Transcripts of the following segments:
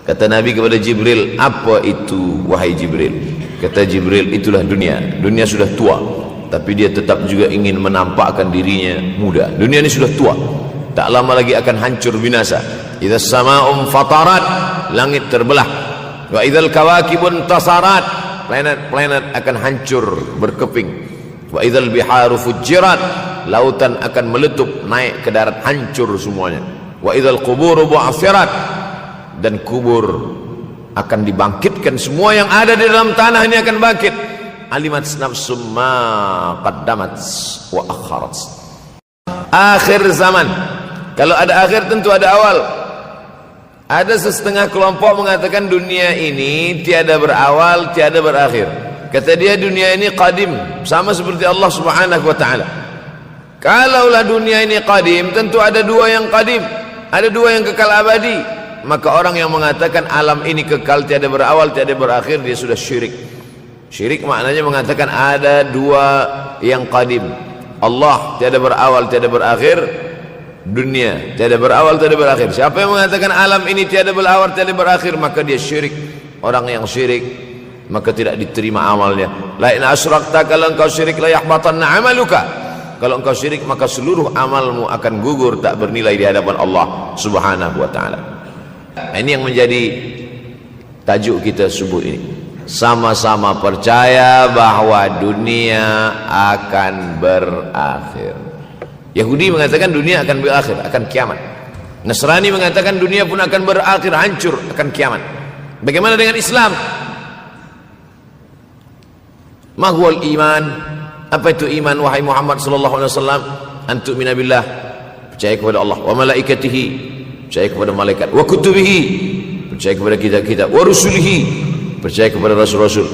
Kata Nabi kepada Jibril, apa itu wahai Jibril? Kata Jibril, itulah dunia. Dunia sudah tua, tapi dia tetap juga ingin menampakkan dirinya muda. Dunia ini sudah tua, tak lama lagi akan hancur binasa. Idza sama'um fatarat, langit terbelah. Wa idzal kawakibun tasarat, planet-planet akan hancur berkeping. Wa idzal biharu fujirat, lautan akan meletup naik ke darat, hancur semuanya. Wa idzal quburu bu'athirat, dan kubur akan dibangkitkan. Semua yang ada di dalam tanah ini akan bangkit. Alimat nafsum ma qaddamat wa akharat. Akhir zaman. Kalau ada akhir tentu ada awal. Ada setengah kelompok mengatakan dunia ini tiada berawal, tiada berakhir. Kata dia dunia ini qadim, sama seperti Allah Subhanahu wa taala. Kalaulah dunia ini qadim, tentu ada dua yang qadim, ada dua yang kekal abadi. Maka orang yang mengatakan alam ini kekal, tiada berawal, tiada berakhir, dia sudah syirik. Syirik maknanya mengatakan ada dua yang qadim. Allah tiada berawal, tiada berakhir. Dunia tiada berawal, tiada berakhir. Siapa yang mengatakan alam ini tiada berawal, tiada berakhir, maka dia syirik. Orang yang syirik maka tidak diterima amalnya. La in asyrakta, kalau engkau syirik la yahbatanna amaluka. Kalau engkau syirik maka seluruh amalmu akan gugur, tak bernilai di hadapan Allah Subhanahu wa taala. Ini yang menjadi tajuk kita subuh ini. Sama-sama percaya bahwa dunia akan berakhir. Yahudi mengatakan dunia akan berakhir, akan kiamat. Nasrani mengatakan dunia pun akan berakhir, hancur, akan kiamat. Bagaimana dengan Islam? Ma huwal iman? Apa itu iman wahai Muhammad sallallahu alaihi wasallam? Antu'mina billah, percaya kepada Allah, wa malaikatihi, percaya kepada malaikat, wa kutubihi, percaya kepada kitab-kitab, wa rusulihi, percaya kepada rasul-rasul,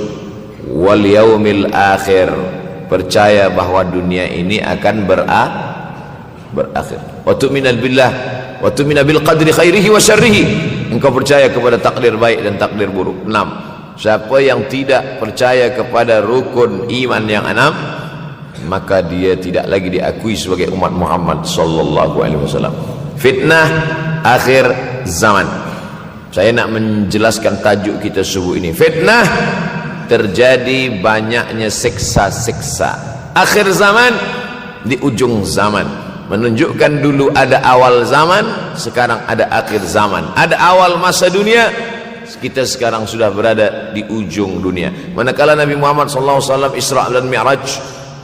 wal yaumil akhir, percaya bahwa dunia ini akan berakhir. Wa tu'mina billah, wa tu'mina bil qadri khairihi wa syarrihi, engkau percaya kepada takdir baik dan takdir buruk. 6. Siapa yang tidak percaya kepada rukun iman yang 6, maka dia tidak lagi diakui sebagai umat Muhammad sallallahu alaihi wasallam. Fitnah akhir zaman. Saya nak menjelaskan tajuk kita subuh ini. Fitnah, terjadi banyaknya siksa-siksa. Akhir zaman, di ujung zaman. Menunjukkan dulu ada awal zaman, sekarang ada akhir zaman. Ada awal masa dunia, kita sekarang sudah berada di ujung dunia. Manakala Nabi Muhammad SAW Isra dan Mi'raj,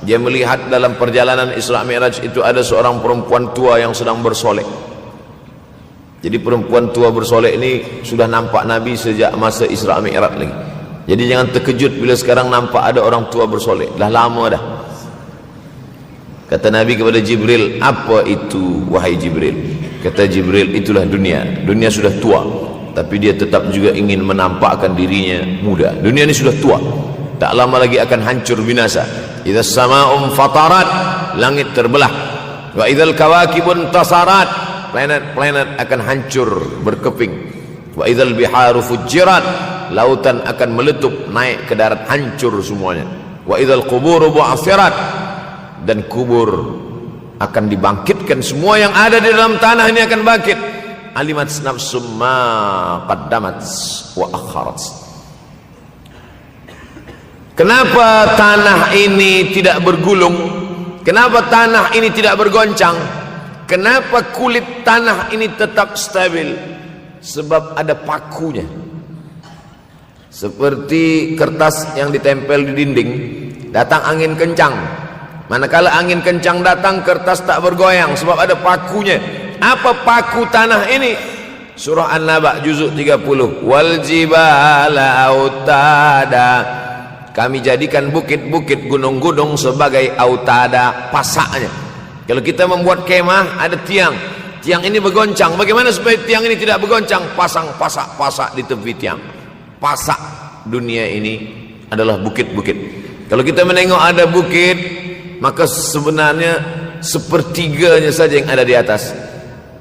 dia melihat dalam perjalanan Isra Mi'raj itu ada seorang perempuan tua yang sedang bersolek. Jadi perempuan tua bersolek ini sudah nampak Nabi sejak masa Isra Mi'raj lagi. Jadi jangan terkejut bila sekarang nampak ada orang tua bersolek. Dah lama dah. Kata Nabi kepada Jibril, apa itu wahai Jibril? Kata Jibril, itulah dunia. Dunia sudah tua, tapi dia tetap juga ingin menampakkan dirinya muda. Dunia ini sudah tua, tak lama lagi akan hancur binasa. Idza sama'um fatarat, langit terbelah. Wa idzal kawakibun tasarat, planet-planet akan hancur berkeping. Wa idzal biharu fujirat, lautan akan meletup naik ke darat, hancur semuanya. Wa idzal quburu bu'athirat, dan kubur akan dibangkitkan. Semua yang ada di dalam tanah ini akan bangkit. Alimat nafsum ma qaddamat wa akharat. Kenapa tanah ini tidak bergulung? Kenapa tanah ini tidak bergoncang? Kenapa kulit tanah ini tetap stabil? Sebab ada pakunya. Seperti kertas yang ditempel di dinding, datang angin kencang, manakala angin kencang datang, kertas tak bergoyang sebab ada pakunya. Apa paku tanah ini? Surah An-Naba juzuk 30. Wal jibala autada, kami jadikan bukit-bukit, gunung-gunung sebagai autada, pasaknya. Kalau kita membuat kemah, ada tiang. Tiang ini bergoncang. Bagaimana supaya tiang ini tidak bergoncang? Pasang pasak-pasak di tepi tiang. Pasak dunia ini adalah bukit-bukit. Kalau kita menengok ada bukit, maka sebenarnya sepertiganya saja yang ada di atas.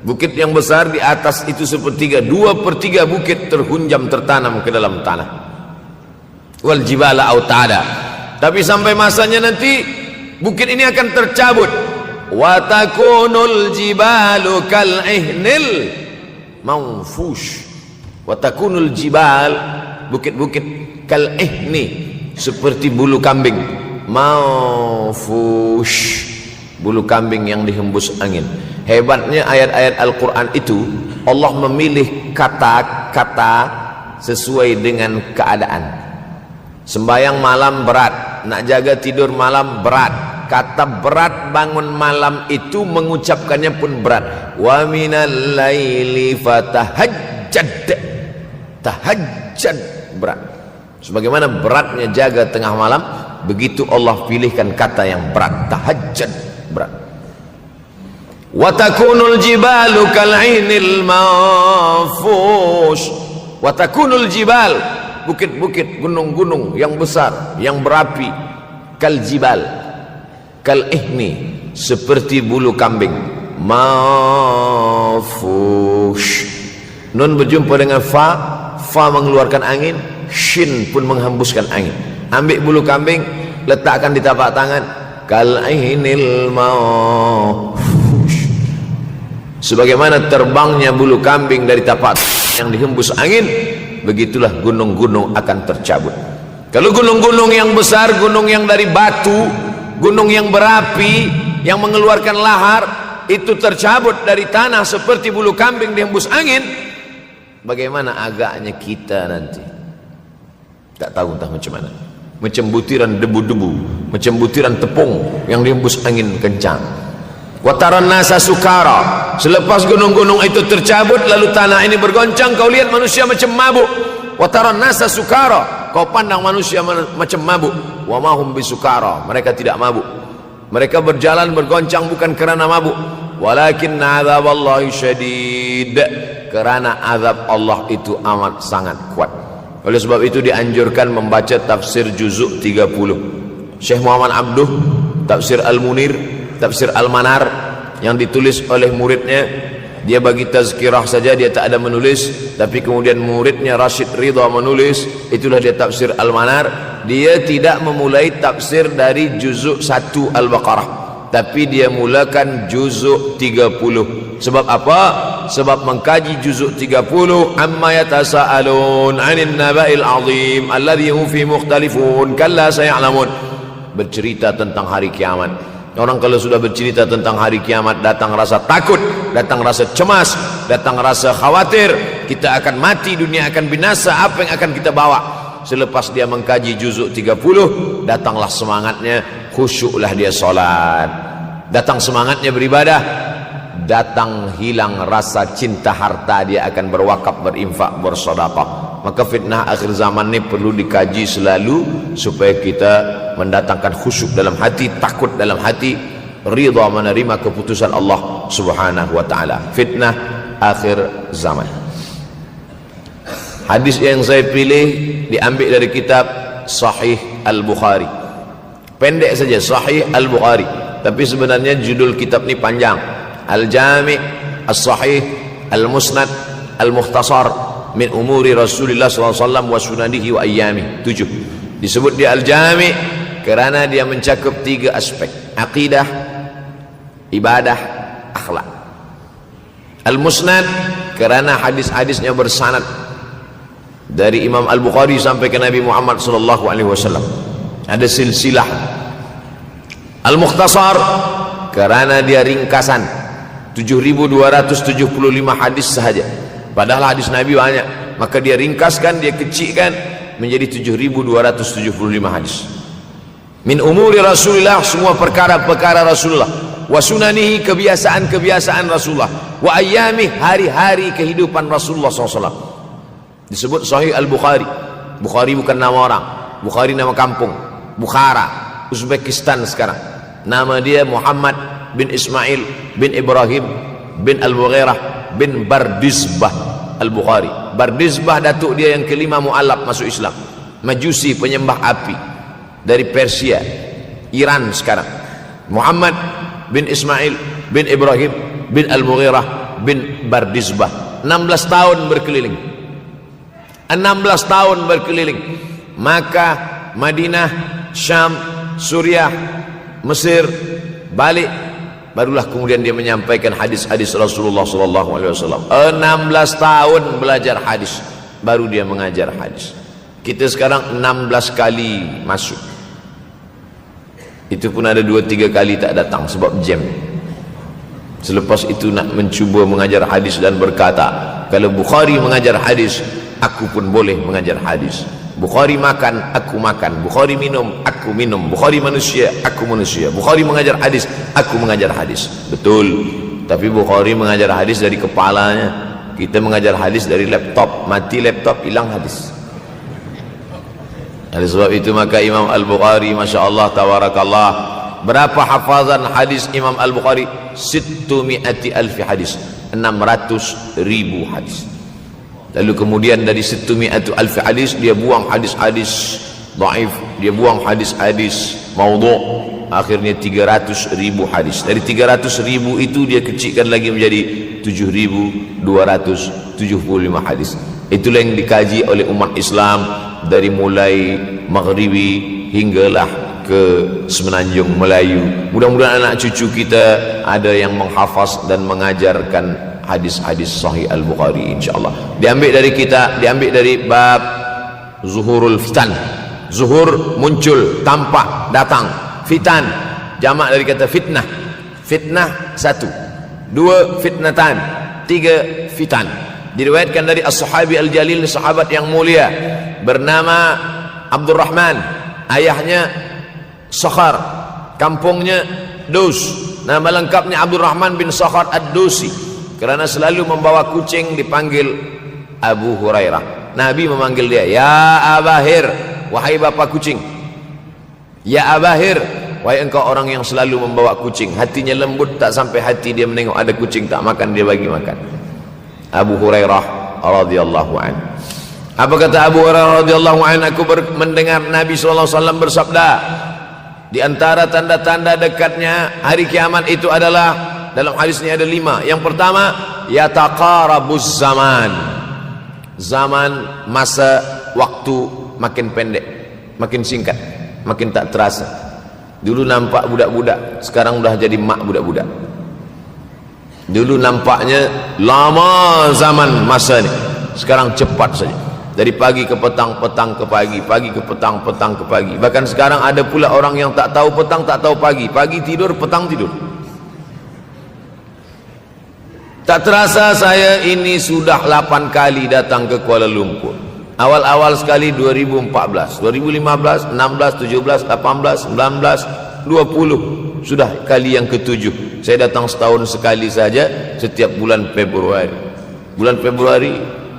Bukit yang besar di atas itu sepertiga, 2/3 bukit terhunjam, tertanam ke dalam tanah. Wal jibala autada. Tapi sampai masanya nanti bukit ini akan tercabut. Wa takunul jibalu kal ihnil manfush. Wa takunul jibal, bukit-bukit kal ihni, seperti bulu kambing. Maufush, bulu kambing yang dihembus angin. Hebatnya ayat-ayat Al-Quran itu, Allah memilih kata-kata sesuai dengan keadaan. Sembayang malam berat, nak jaga tidur malam berat. Kata berat bangun malam itu mengucapkannya pun berat. Wa minal laili fatahajjad, tahajjud berat. Sebagaimana beratnya jaga tengah malam, begitu Allah pilihkan kata yang berat, tahajjud berat. Wa takunul jibalu kal'inil manfush. Wa takunul jibal, bukit-bukit, gunung-gunung yang besar, yang berapi, kal jibal, kal ihni, seperti bulu kambing. Manfush, nun berjumpa dengan fa, fa mengeluarkan angin, shin pun menghembuskan angin. Ambil bulu kambing, letakkan di tapak tangan, kal ihnil manfush, sebagaimana terbangnya bulu kambing dari tapak yang dihembus angin, begitulah gunung-gunung akan tercabut. Kalau gunung-gunung yang besar, gunung yang dari batu, gunung yang berapi, yang mengeluarkan lahar, itu tercabut dari tanah seperti bulu kambing dihembus angin, bagaimana agaknya kita nanti? Tak tahu entah macam mana. Macam butiran debu-debu, macam butiran tepung yang dihembus angin kencang. Wataran nasa sukara, selepas gunung-gunung itu tercabut lalu tanah ini bergoncang, kau lihat manusia macam mabuk. Wataran nasa sukara, kau pandang manusia macam mabuk. Wa mahum bisukara, mereka tidak mabuk. Mereka berjalan bergoncang bukan kerana mabuk, walakin azaballahi syadid, kerana azab Allah itu amat sangat kuat. Oleh sebab itu dianjurkan membaca tafsir juzuk 30. Syekh Muhammad Abduh, tafsir Al-Munir, tafsir Al-Manar, yang ditulis oleh muridnya. Dia bagi tazkirah saja, dia tak ada menulis, tapi kemudian muridnya Rashid Ridha menulis. Itulah dia tafsir Al-Manar. Dia tidak memulai tafsir dari juzuk 1 Al-Baqarah, tapi dia mulakan juzuk 30. Sebab apa? Sebab mengkaji juzuk 30, amma yatasaalun 'anil naba'il 'azim alladhi hum fi mukhtalifun kalla saya'lamun, bercerita tentang hari kiamat. Orang kalau sudah bercerita tentang hari kiamat, datang rasa takut, datang rasa cemas, datang rasa khawatir, kita akan mati, dunia akan binasa, apa yang akan kita bawa? Selepas dia mengkaji juzuk 30, datanglah semangatnya, khusyuklah dia solat, datang semangatnya beribadah, datang hilang rasa cinta harta, dia akan berwakaf, berinfak, bersedekah. Maka fitnah akhir zaman ini perlu dikaji selalu supaya kita mendatangkan khusyuk dalam hati, takut dalam hati, ridha menerima keputusan Allah Subhanahu wa taala. Fitnah akhir zaman. Hadis yang saya pilih diambil dari kitab Sahih Al-Bukhari. Pendek saja, Sahih Al-Bukhari, tapi sebenarnya judul kitab ini panjang. Al-Jami' As-Sahih Al-Musnad Al-Mukhtasar min umuri Rasulullah SAW wa sunanihi wa ayyami. 7. Disebut dia Al-Jami' kerana dia mencakup 3 aspek: akidah, ibadah, akhlak. Al-Musnad kerana hadis-hadisnya bersanad dari Imam Al-Bukhari sampai ke Nabi Muhammad SAW, ada silsilah. Al-Mukhtasar kerana dia ringkasan, 7.275 hadis sahaja, padahal hadis Nabi banyak, maka dia ringkaskan, dia kecilkan menjadi 7.275 hadis. Min umuri Rasulullah, semua perkara-perkara Rasulullah, wa sunanihi, kebiasaan-kebiasaan Rasulullah, wa ayyami, hari-hari kehidupan Rasulullah SAW. Disebut Sahih Al-Bukhari. Bukhari bukan nama orang, Bukhari nama kampung, Bukhara, Uzbekistan sekarang. Nama dia Muhammad bin Ismail bin Ibrahim bin Al-Mughirah bin Bardizbah Al-Bukhari. Bardizbah datuk dia yang kelima mu'alaf masuk Islam, Majusi, penyembah api, dari Persia, Iran sekarang. Muhammad bin Ismail bin Ibrahim bin Al-Mughirah bin Bardizbah. 16 tahun berkeliling, 16 tahun berkeliling Makkah, Madinah, Syam, Suriah, Mesir, balik, barulah kemudian dia menyampaikan hadis-hadis Rasulullah SAW. 16 tahun belajar hadis. baru dia mengajar hadis. Kita sekarang 16 kali masuk, itu pun ada 2-3 kali tak datang sebab jam. Selepas itu nak mencuba mengajar hadis dan berkata, kalau Bukhari mengajar hadis, aku pun boleh mengajar hadis. Bukhari makan, aku makan. Bukhari minum, aku minum. Bukhari manusia, aku manusia. Bukhari mengajar hadis, aku mengajar hadis. Betul. Tapi Bukhari mengajar hadis dari kepalanya, kita mengajar hadis dari laptop. Mati laptop, hilang hadis. Oleh sebab itu maka Imam Al-Bukhari, Masya Allah, Tawarakallah, berapa hafazan hadis Imam Al-Bukhari? 600,000 hadis, 600,000 hadis. Lalu kemudian dari 600,000 hadis dia buang hadis-hadis dhaif, dia buang hadis-hadis maudhu', akhirnya 300,000 hadis. Dari 300,000 itu dia kecilkan lagi menjadi 7,275 hadis. Itulah yang dikaji oleh umat Islam dari mulai Maghribi hinggalah ke Semenanjung Melayu. Mudah-mudahan anak cucu kita ada yang menghafaz dan mengajarkan hadis-hadis Sahih Al-Bukhari, insyaallah. Diambil dari kita, diambil dari bab zuhurul fitan. Zuhur muncul, tampak, datang. Fitan jamak dari kata fitnah. Fitnah 1, 2 fitnatan, 3 fitan. Diriwayatkan dari as-sahabi al-jalil, sahabat yang mulia bernama Abdurrahman, ayahnya Sakhar, kampungnya Dus. Nama lengkapnya Abdurrahman bin Sakhar ad-Dusi. Kerana selalu membawa kucing dipanggil Abu Hurairah. Nabi memanggil dia, ya Abahir, wahai bapa kucing. Ya Abahir, wahai engkau orang yang selalu membawa kucing. Hatinya lembut, tak sampai hati dia menengok ada kucing tak makan, dia bagi makan. Abu Hurairah radhiyallahu anhu. Apa kata Abu Hurairah radhiyallahu anhu? Aku mendengar Nabi SAW bersabda, di antara tanda-tanda dekatnya hari kiamat itu adalah, dalam hadis ini ada 5. Yang pertama, yataqarabuz zaman. Zaman, masa, waktu makin pendek, makin singkat, makin tak terasa. Dulu nampak budak-budak, sekarang sudah jadi mak budak-budak. Dulu nampaknya lama zaman masa ni, sekarang cepat saja. Dari pagi ke petang, petang ke pagi, pagi ke petang, petang ke pagi. Bahkan sekarang ada pula orang yang tak tahu petang, tak tahu pagi. Pagi tidur, petang tidur. Tak terasa saya ini sudah 8 kali datang ke Kuala Lumpur. Awal-awal sekali 2014, 2015, 16, 17, 18, 19, 20. Sudah kali yang ke-7. Saya datang setahun sekali saja, setiap bulan Februari. Bulan Februari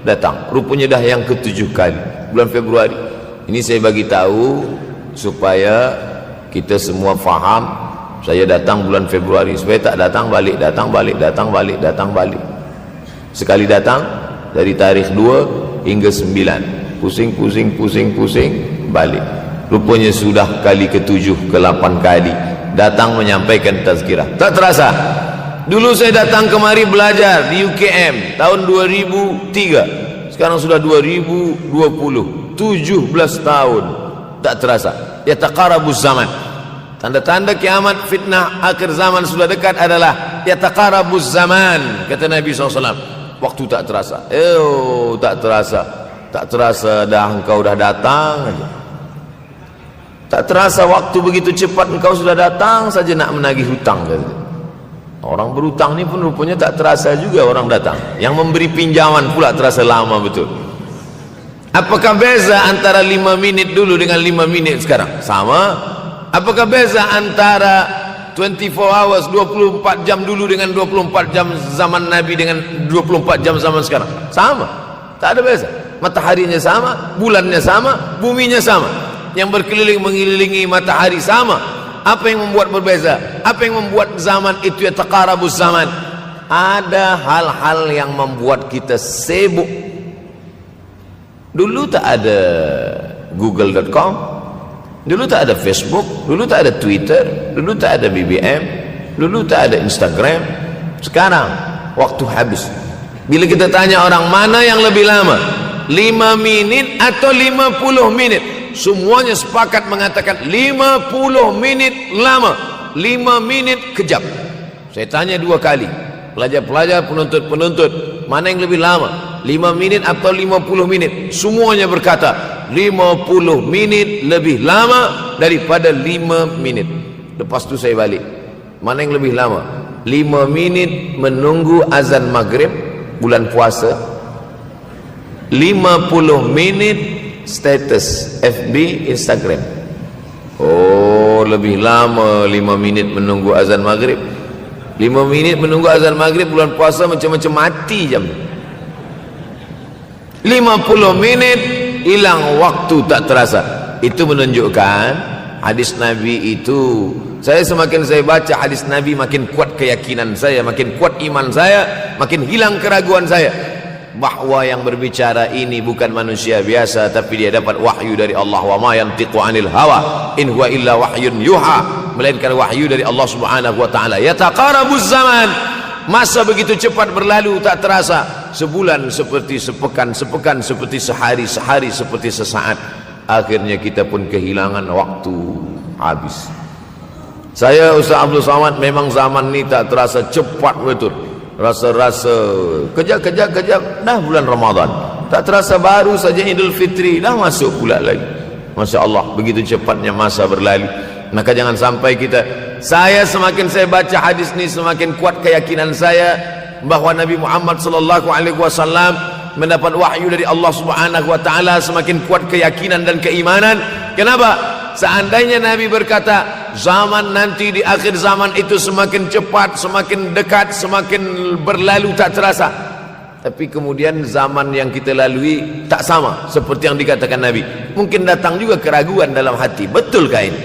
datang, rupanya dah yang ke-7 kali bulan Februari. Ini saya bagi tahu supaya kita semua faham. Saya datang bulan Februari, supaya tak datang balik, datang balik, datang balik, datang balik. Sekali datang dari tarikh 2 hingga 9, pusing, pusing, pusing, pusing, balik. Rupanya sudah kali ke-7, ke-8 kali datang menyampaikan tazkirah. Tak terasa. Dulu saya datang kemari belajar di UKM tahun 2003. Sekarang sudah 2020, 17 tahun. Tak terasa. Yataqarabuz zaman. Tanda-tanda kiamat, fitnah akhir zaman sudah dekat adalah yataqarabuz zaman, kata Nabi SAW. Waktu tak terasa. Tak terasa. Tak terasa dah engkau dah datang aja. Tak terasa waktu begitu cepat, engkau sudah datang saja nak menagih hutang. Orang berhutang ni pun rupanya tak terasa juga orang datang. Yang memberi pinjaman pula terasa lama betul. Apakah beza antara 5 minit dulu dengan 5 minit sekarang? Sama. Apakah beza antara 24 hours, 24 jam dulu dengan 24 jam zaman Nabi dengan 24 jam zaman sekarang? Sama. Tak ada beza. Mataharinya sama, bulannya sama, buminya sama. Yang berkeliling mengelilingi matahari sama. Apa yang membuat berbeza? Apa yang membuat zaman itu yataqarabuz zaman? Ada hal-hal yang membuat kita sibuk. Dulu tak ada google.com, dulu tak ada Facebook, dulu tak ada Twitter, dulu tak ada BBM, dulu tak ada Instagram. Sekarang waktu habis. Bila kita tanya orang mana yang lebih lama, 5 minit atau 50 menit, semuanya sepakat mengatakan 50 menit lama, 5 menit kejap. Saya tanya 2 kali, pelajar-pelajar, penuntut-penuntut, mana yang lebih lama, 5 minit atau 50 minit. Semuanya berkata 50 minit lebih lama daripada 5 minit. Lepas tu saya balik, mana yang lebih lama? 5 minit menunggu azan maghrib bulan puasa, 50 minit status FB Instagram. Oh, lebih lama 5 minit menunggu azan maghrib. 5 minit menunggu azan maghrib bulan puasa macam-macam mati jam. 50 minit hilang waktu tak terasa. Itu menunjukkan hadis Nabi itu, saya semakin saya baca hadis Nabi makin kuat keyakinan saya, makin kuat iman saya, makin hilang keraguan saya bahwa yang berbicara ini bukan manusia biasa, tapi dia dapat wahyu dari Allah. Wa ma yantiqu anil hawa in huwa illa wahyun yuha, melainkan wahyu dari Allah Subhanahu wa taala. Yataqarabuz zaman, masa begitu cepat berlalu tak terasa. Sebulan seperti sepekan, sepekan seperti sehari, sehari seperti sesaat. Akhirnya kita pun kehilangan waktu, habis. Saya Ustaz Abdul Samad, memang zaman ini tak terasa cepat betul. Rasa-rasa kejap-kejap dah bulan Ramadan, tak terasa baru saja Idul Fitri dah masuk pula lagi. Masya Allah, begitu cepatnya masa berlalu. Maka jangan sampai kita, saya semakin saya baca hadis ini semakin kuat keyakinan saya bahwa Nabi Muhammad sallallahu alaihi wasallam mendapat wahyu dari Allah Subhanahu wa taala. Semakin kuat keyakinan dan keimanan. Kenapa? Seandainya Nabi berkata zaman nanti di akhir zaman itu semakin cepat, semakin dekat, semakin berlalu tak terasa, tapi kemudian zaman yang kita lalui tak sama seperti yang dikatakan Nabi. Mungkin datang juga keraguan dalam hati, betulkah ini?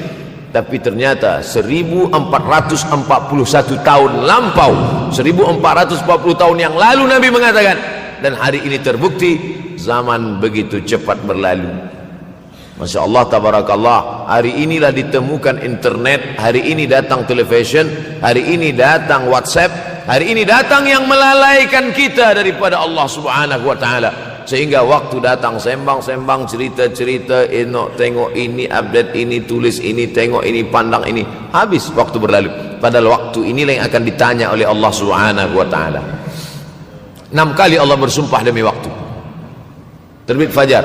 Tapi ternyata 1441 tahun lampau, 1440 tahun yang lalu Nabi mengatakan, dan hari ini terbukti zaman begitu cepat berlalu. Masya Allah, tabarakallah. Hari inilah ditemukan internet, hari ini datang television, hari ini datang WhatsApp, hari ini datang yang melalaikan kita daripada Allah Subhanahu wa taala. Sehingga waktu datang sembang-sembang, cerita-cerita, tengok ini, update ini, tulis ini, tengok ini, pandang ini, habis waktu berlalu. Padahal waktu inilah yang akan ditanya oleh Allah Subhanahu wa taala. 6 kali Allah bersumpah demi waktu. Terbit fajar,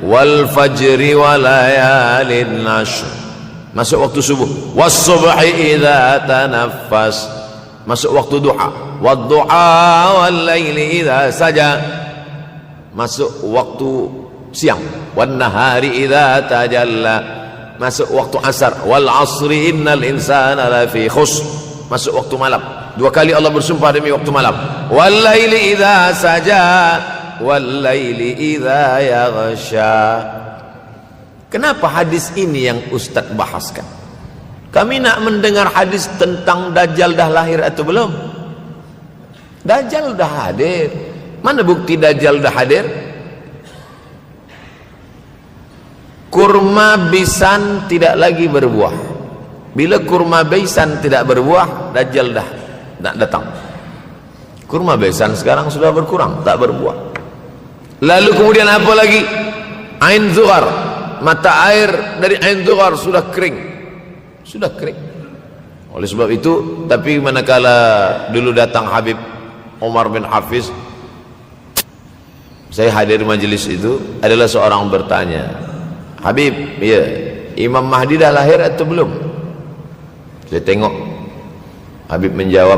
wal fajri wa layalin ashr, masuk waktu subuh. Was subhi idza tanaffas, masuk waktu duha. Wad duha wal laili idza saja, masuk waktu siang. Wan nahari idza tajalla, masuk waktu asar. Wal asri innal insana lafi khusr, masuk waktu malam. 2 kali Allah bersumpah demi waktu malam. Wal laili idza saja, wal laili idza yaghsha. Kenapa hadis ini yang Ustaz bahaskan? Kami nak mendengar hadis tentang Dajjal dah lahir atau belum? Dajjal dah hadir. Mana bukti Dajjal dah hadir? Kurma bisan tidak lagi berbuah. Bila kurma bisan tidak berbuah, Dajjal dah nak datang. Kurma bisan sekarang sudah berkurang, tak berbuah. Lalu kemudian apa lagi? Ain Zughar, mata air dari Ain Zughar sudah kering, sudah kering. Oleh sebab itu, tapi manakala dulu datang Habib Umar bin Hafiz, saya hadir majelis itu, adalah seorang bertanya, Habib, ya, Imam Mahdi dah lahir atau belum? Saya tengok Habib menjawab,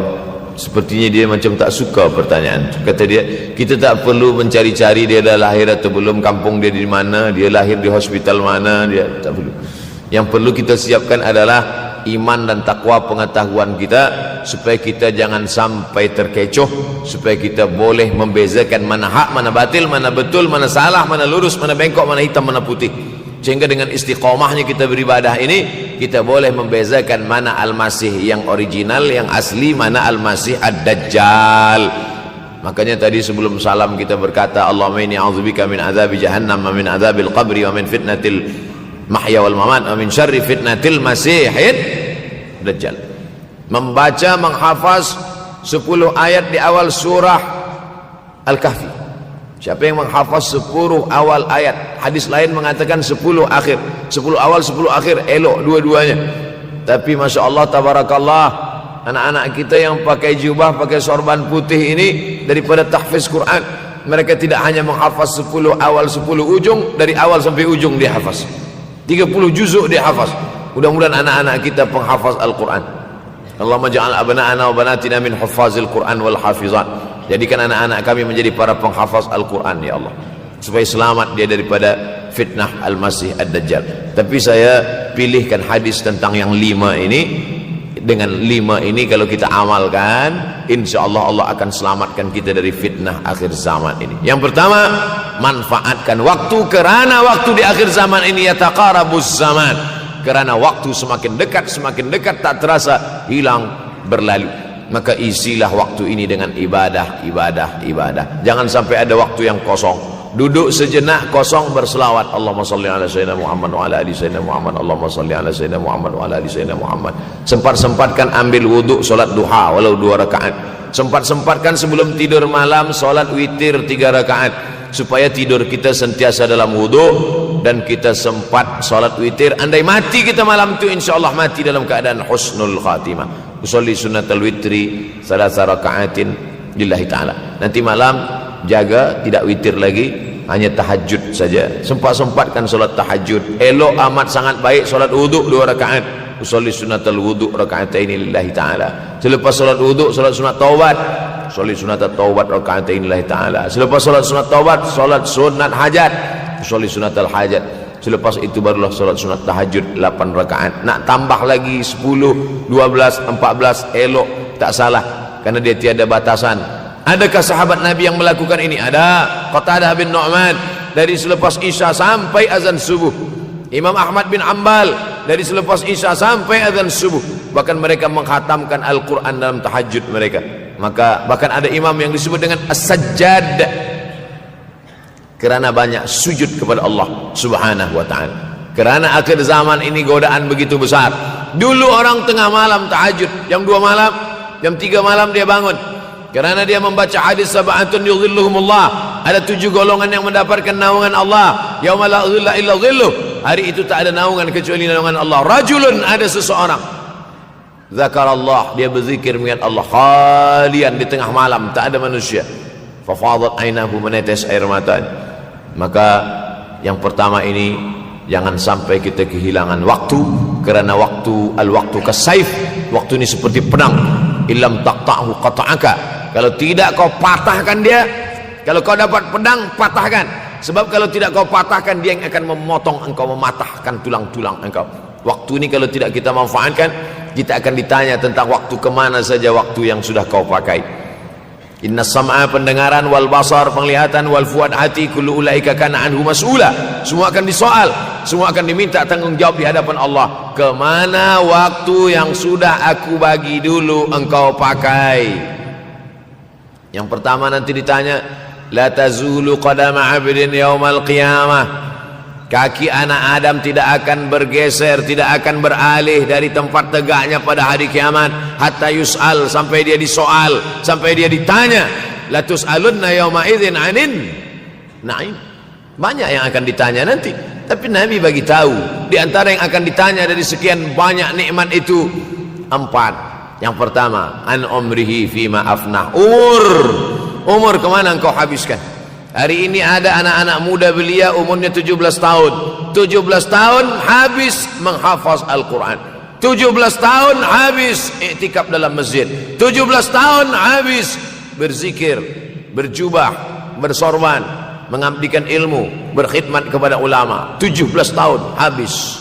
sepertinya dia macam tak suka pertanyaan. Kata dia, kita tak perlu mencari-cari dia dah lahir atau belum, kampung dia di mana, dia lahir di hospital mana, dia tak perlu. Yang perlu kita siapkan adalah iman dan takwa pengetahuan kita, supaya kita jangan sampai terkecoh, supaya kita boleh membezakan mana hak, mana batil, mana betul, mana salah, mana lurus, mana bengkok, mana hitam, mana putih. Sehingga dengan istiqomahnya kita beribadah ini, kita boleh membezakan mana Al-Masih yang original, yang asli, mana Al-Masih Ad-Dajjal. Makanya tadi sebelum salam kita berkata, Allahumma inni a'udzubika min azabi jahannam wa min azabil qabri wa min fitnatil mahya wal mamat wa min syarri fitnatil masihid Dajjal. Membaca, menghafaz 10 ayat di awal surah Al-Kahfi. Siapa yang menghafaz 10 awal ayat, hadis lain mengatakan 10 akhir, 10 awal 10 akhir, elok dua-duanya. Tapi Masya Allah, tabarakallah, anak-anak kita yang pakai jubah, pakai sorban putih ini, daripada tahfiz Quran, mereka tidak hanya menghafaz 10 awal 10 ujung, dari awal sampai ujung dia hafaz 30 juzuk dia hafaz. Mudah-mudahan anak-anak kita penghafaz Al-Quran. Allahumma ja'al abna'ana wa banatina min huffazil Quran wal hafizat. Jadikan anak-anak kami menjadi para penghafaz Al-Quran ya Allah, supaya selamat dia daripada fitnah Al-Masih Ad-Dajjal. Tapi saya pilihkan hadis tentang yang 5 ini. Dengan 5 ini kalau kita amalkan, insyaallah Allah akan selamatkan kita dari fitnah akhir zaman ini. Yang pertama, manfaatkan waktu, kerana waktu di akhir zaman ini yataqarabuz zaman, kerana waktu semakin dekat tak terasa hilang berlalu. Maka isilah waktu ini dengan ibadah. Jangan sampai ada waktu yang kosong. Duduk sejenak kosong berselawat, Allahumma salli ala sayyidina Muhammad wa ala ali sayyidina Muhammad, Allahumma salli ala sayyidina Muhammad wa ala ali sayyidina Muhammad. Sempat-sempatkan ambil wuduk solat duha walau 2 rakaat. Sempat-sempatkan sebelum tidur malam solat witir 3 rakaat, supaya tidur kita sentiasa dalam wuduk dan kita sempat solat witir. Andai mati kita malam itu, insyaallah mati dalam keadaan husnul khatimah. Usolli sunnatal witri 3 rakaatin lillahi ta'ala. Nanti malam jaga tidak witir lagi, hanya tahajud saja. Sempat-sempatkan solat tahajud. Elok amat sangat baik solat wuduk 2 rakaat. Usolli sunnatal wuduk raka'ataini lillahi ta'ala. Selepas solat wuduk solat sunat taubat. Usolli sunatat taubat raka'ataini lillahi ta'ala. Selepas solat sunat taubat solat sunat hajat. Usolli sunatal hajat. Selepas itu barulah solat sunat tahajud 8 rakaat. Nak tambah lagi 10, 12, 14 elok, tak salah, karena dia tiada batasan. Adakah sahabat Nabi yang melakukan ini? Ada. Qatadah bin Nu'man dari selepas Isya sampai azan subuh. Imam Ahmad bin Ambal dari selepas Isya sampai azan subuh. Bahkan mereka menghatamkan Al-Quran dalam tahajud mereka. Maka bahkan ada imam yang disebut dengan As-Sajjad, kerana banyak sujud kepada Allah Subhanahu wa ta'ala. Kerana akhir zaman ini godaan begitu besar. Dulu orang tengah malam tahajud, jam 2 malam, jam 3 malam dia bangun, kerana dia membaca hadis sab'atun yudhilluhumullah. Ada 7 golongan yang mendapatkan naungan Allah. Yauma la dhilla illa dhilluh. Hari itu tak ada naungan kecuali naungan Allah. Rajulun, ada seseorang, zakarallah, dia berzikir mengingat Allah, khalian, di tengah malam tak ada manusia. Fafadat ainahu, menetes air matanya. Maka yang pertama ini, jangan sampai kita kehilangan waktu, kerana waktu, al-waktu kasaif, waktu ini seperti pedang. Illam taqta'hu qata'aka. Kalau tidak kau patahkan dia. Kalau kau dapat pedang, patahkan. Sebab kalau tidak kau patahkan, dia yang akan memotong engkau, mematahkan tulang-tulang engkau. Waktu ini kalau tidak kita manfaatkan, kita akan ditanya tentang waktu, kemana saja waktu yang sudah kau pakai. Inna sam'a, pendengaran, wal basar, penglihatan, wal fuad, hati, kullu ulaika kana anhu mas'ula. Semua akan disoal, semua akan diminta tanggungjawab di hadapan Allah. Kemana waktu yang sudah aku bagi dulu engkau pakai? Yang pertama nanti ditanya, la tazulu qadama 'abdin yaumal qiyamah. Kaki anak Adam tidak akan bergeser, tidak akan beralih dari tempat tegaknya pada hari kiamat, hatta yus'al, sampai dia disoal, sampai dia ditanya. La tus'alunna yauma idzin 'anin na'im. Banyak yang akan ditanya nanti, tapi Nabi bagi tahu di antara yang akan ditanya dari sekian banyak nikmat itu 4. Yang pertama, an umrihi fima afnah. Umur kemana engkau habiskan? Hari ini ada anak-anak muda belia umurnya 17 tahun. 17 tahun habis menghafaz Al-Quran. 17 tahun habis iktikaf dalam masjid. 17 tahun habis berzikir, berjubah, bersorban, mengabdikan ilmu, berkhidmat kepada ulama. 17 tahun habis.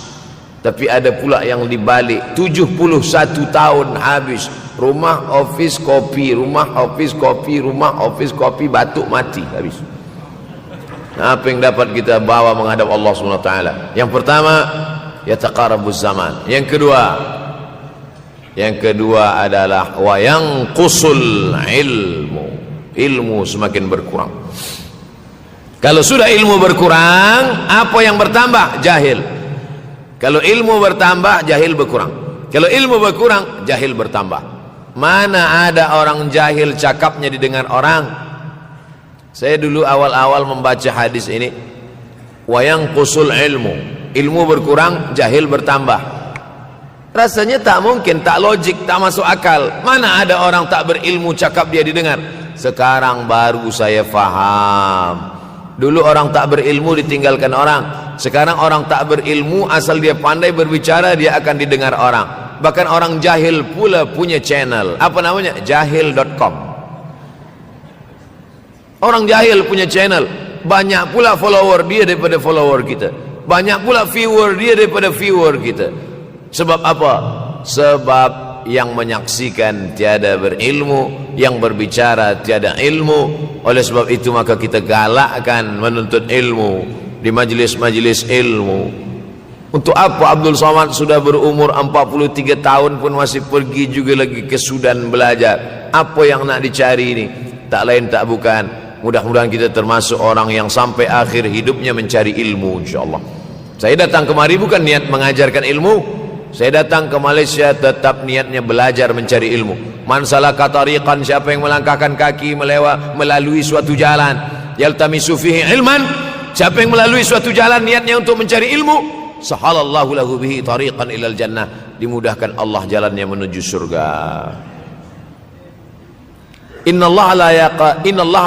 Tapi ada pula yang dibalik, 71 tahun habis. Rumah, office, kopi, rumah, office, kopi, rumah, office, kopi, batuk, mati, habis. Nah, apa yang dapat kita bawa menghadap Allah SWT? Yang pertama, yataqarabuz zaman. Yang kedua adalah wa yanqusul ilmu. Ilmu semakin berkurang. Kalau sudah ilmu berkurang, apa yang bertambah? Jahil. Kalau ilmu bertambah, jahil berkurang. Kalau ilmu berkurang, jahil bertambah. Mana ada orang jahil cakapnya didengar orang? Saya dulu awal-awal membaca hadis ini, wa yanqusul ilmu. Ilmu berkurang, jahil bertambah. Rasanya tak mungkin, tak logik, tak masuk akal. Mana ada orang tak berilmu cakap dia didengar? Sekarang baru saya faham. Dulu orang tak berilmu ditinggalkan orang. Sekarang orang tak berilmu, asal dia pandai berbicara, dia akan didengar orang. Bahkan orang jahil pula punya channel. Apa namanya? Jahil.com. Orang jahil punya channel. Banyak pula follower dia daripada follower kita. Banyak pula viewer dia daripada viewer kita. Sebab apa? Sebab yang menyaksikan tiada berilmu, yang berbicara tiada ilmu. Oleh sebab itu maka kita galakkan menuntut ilmu di majlis-majlis ilmu. Untuk apa Abdul Somad sudah berumur 43 tahun pun masih pergi juga lagi ke Sudan belajar? Apa yang nak dicari ini? Tak lain tak bukan, mudah-mudahan kita termasuk orang yang sampai akhir hidupnya mencari ilmu, insyaAllah. Saya datang kemari bukan niat mengajarkan ilmu. Saya datang ke Malaysia tetap niatnya belajar mencari ilmu. Man salaka tariqan, siapa yang melangkahkan kaki melalui suatu jalan, yaltamisu fihi ilman, siapa yang melalui suatu jalan niatnya untuk mencari ilmu, sahalallahu lahu bihi tariqan ilal jannah, dimudahkan Allah jalannya menuju surga. Innallaha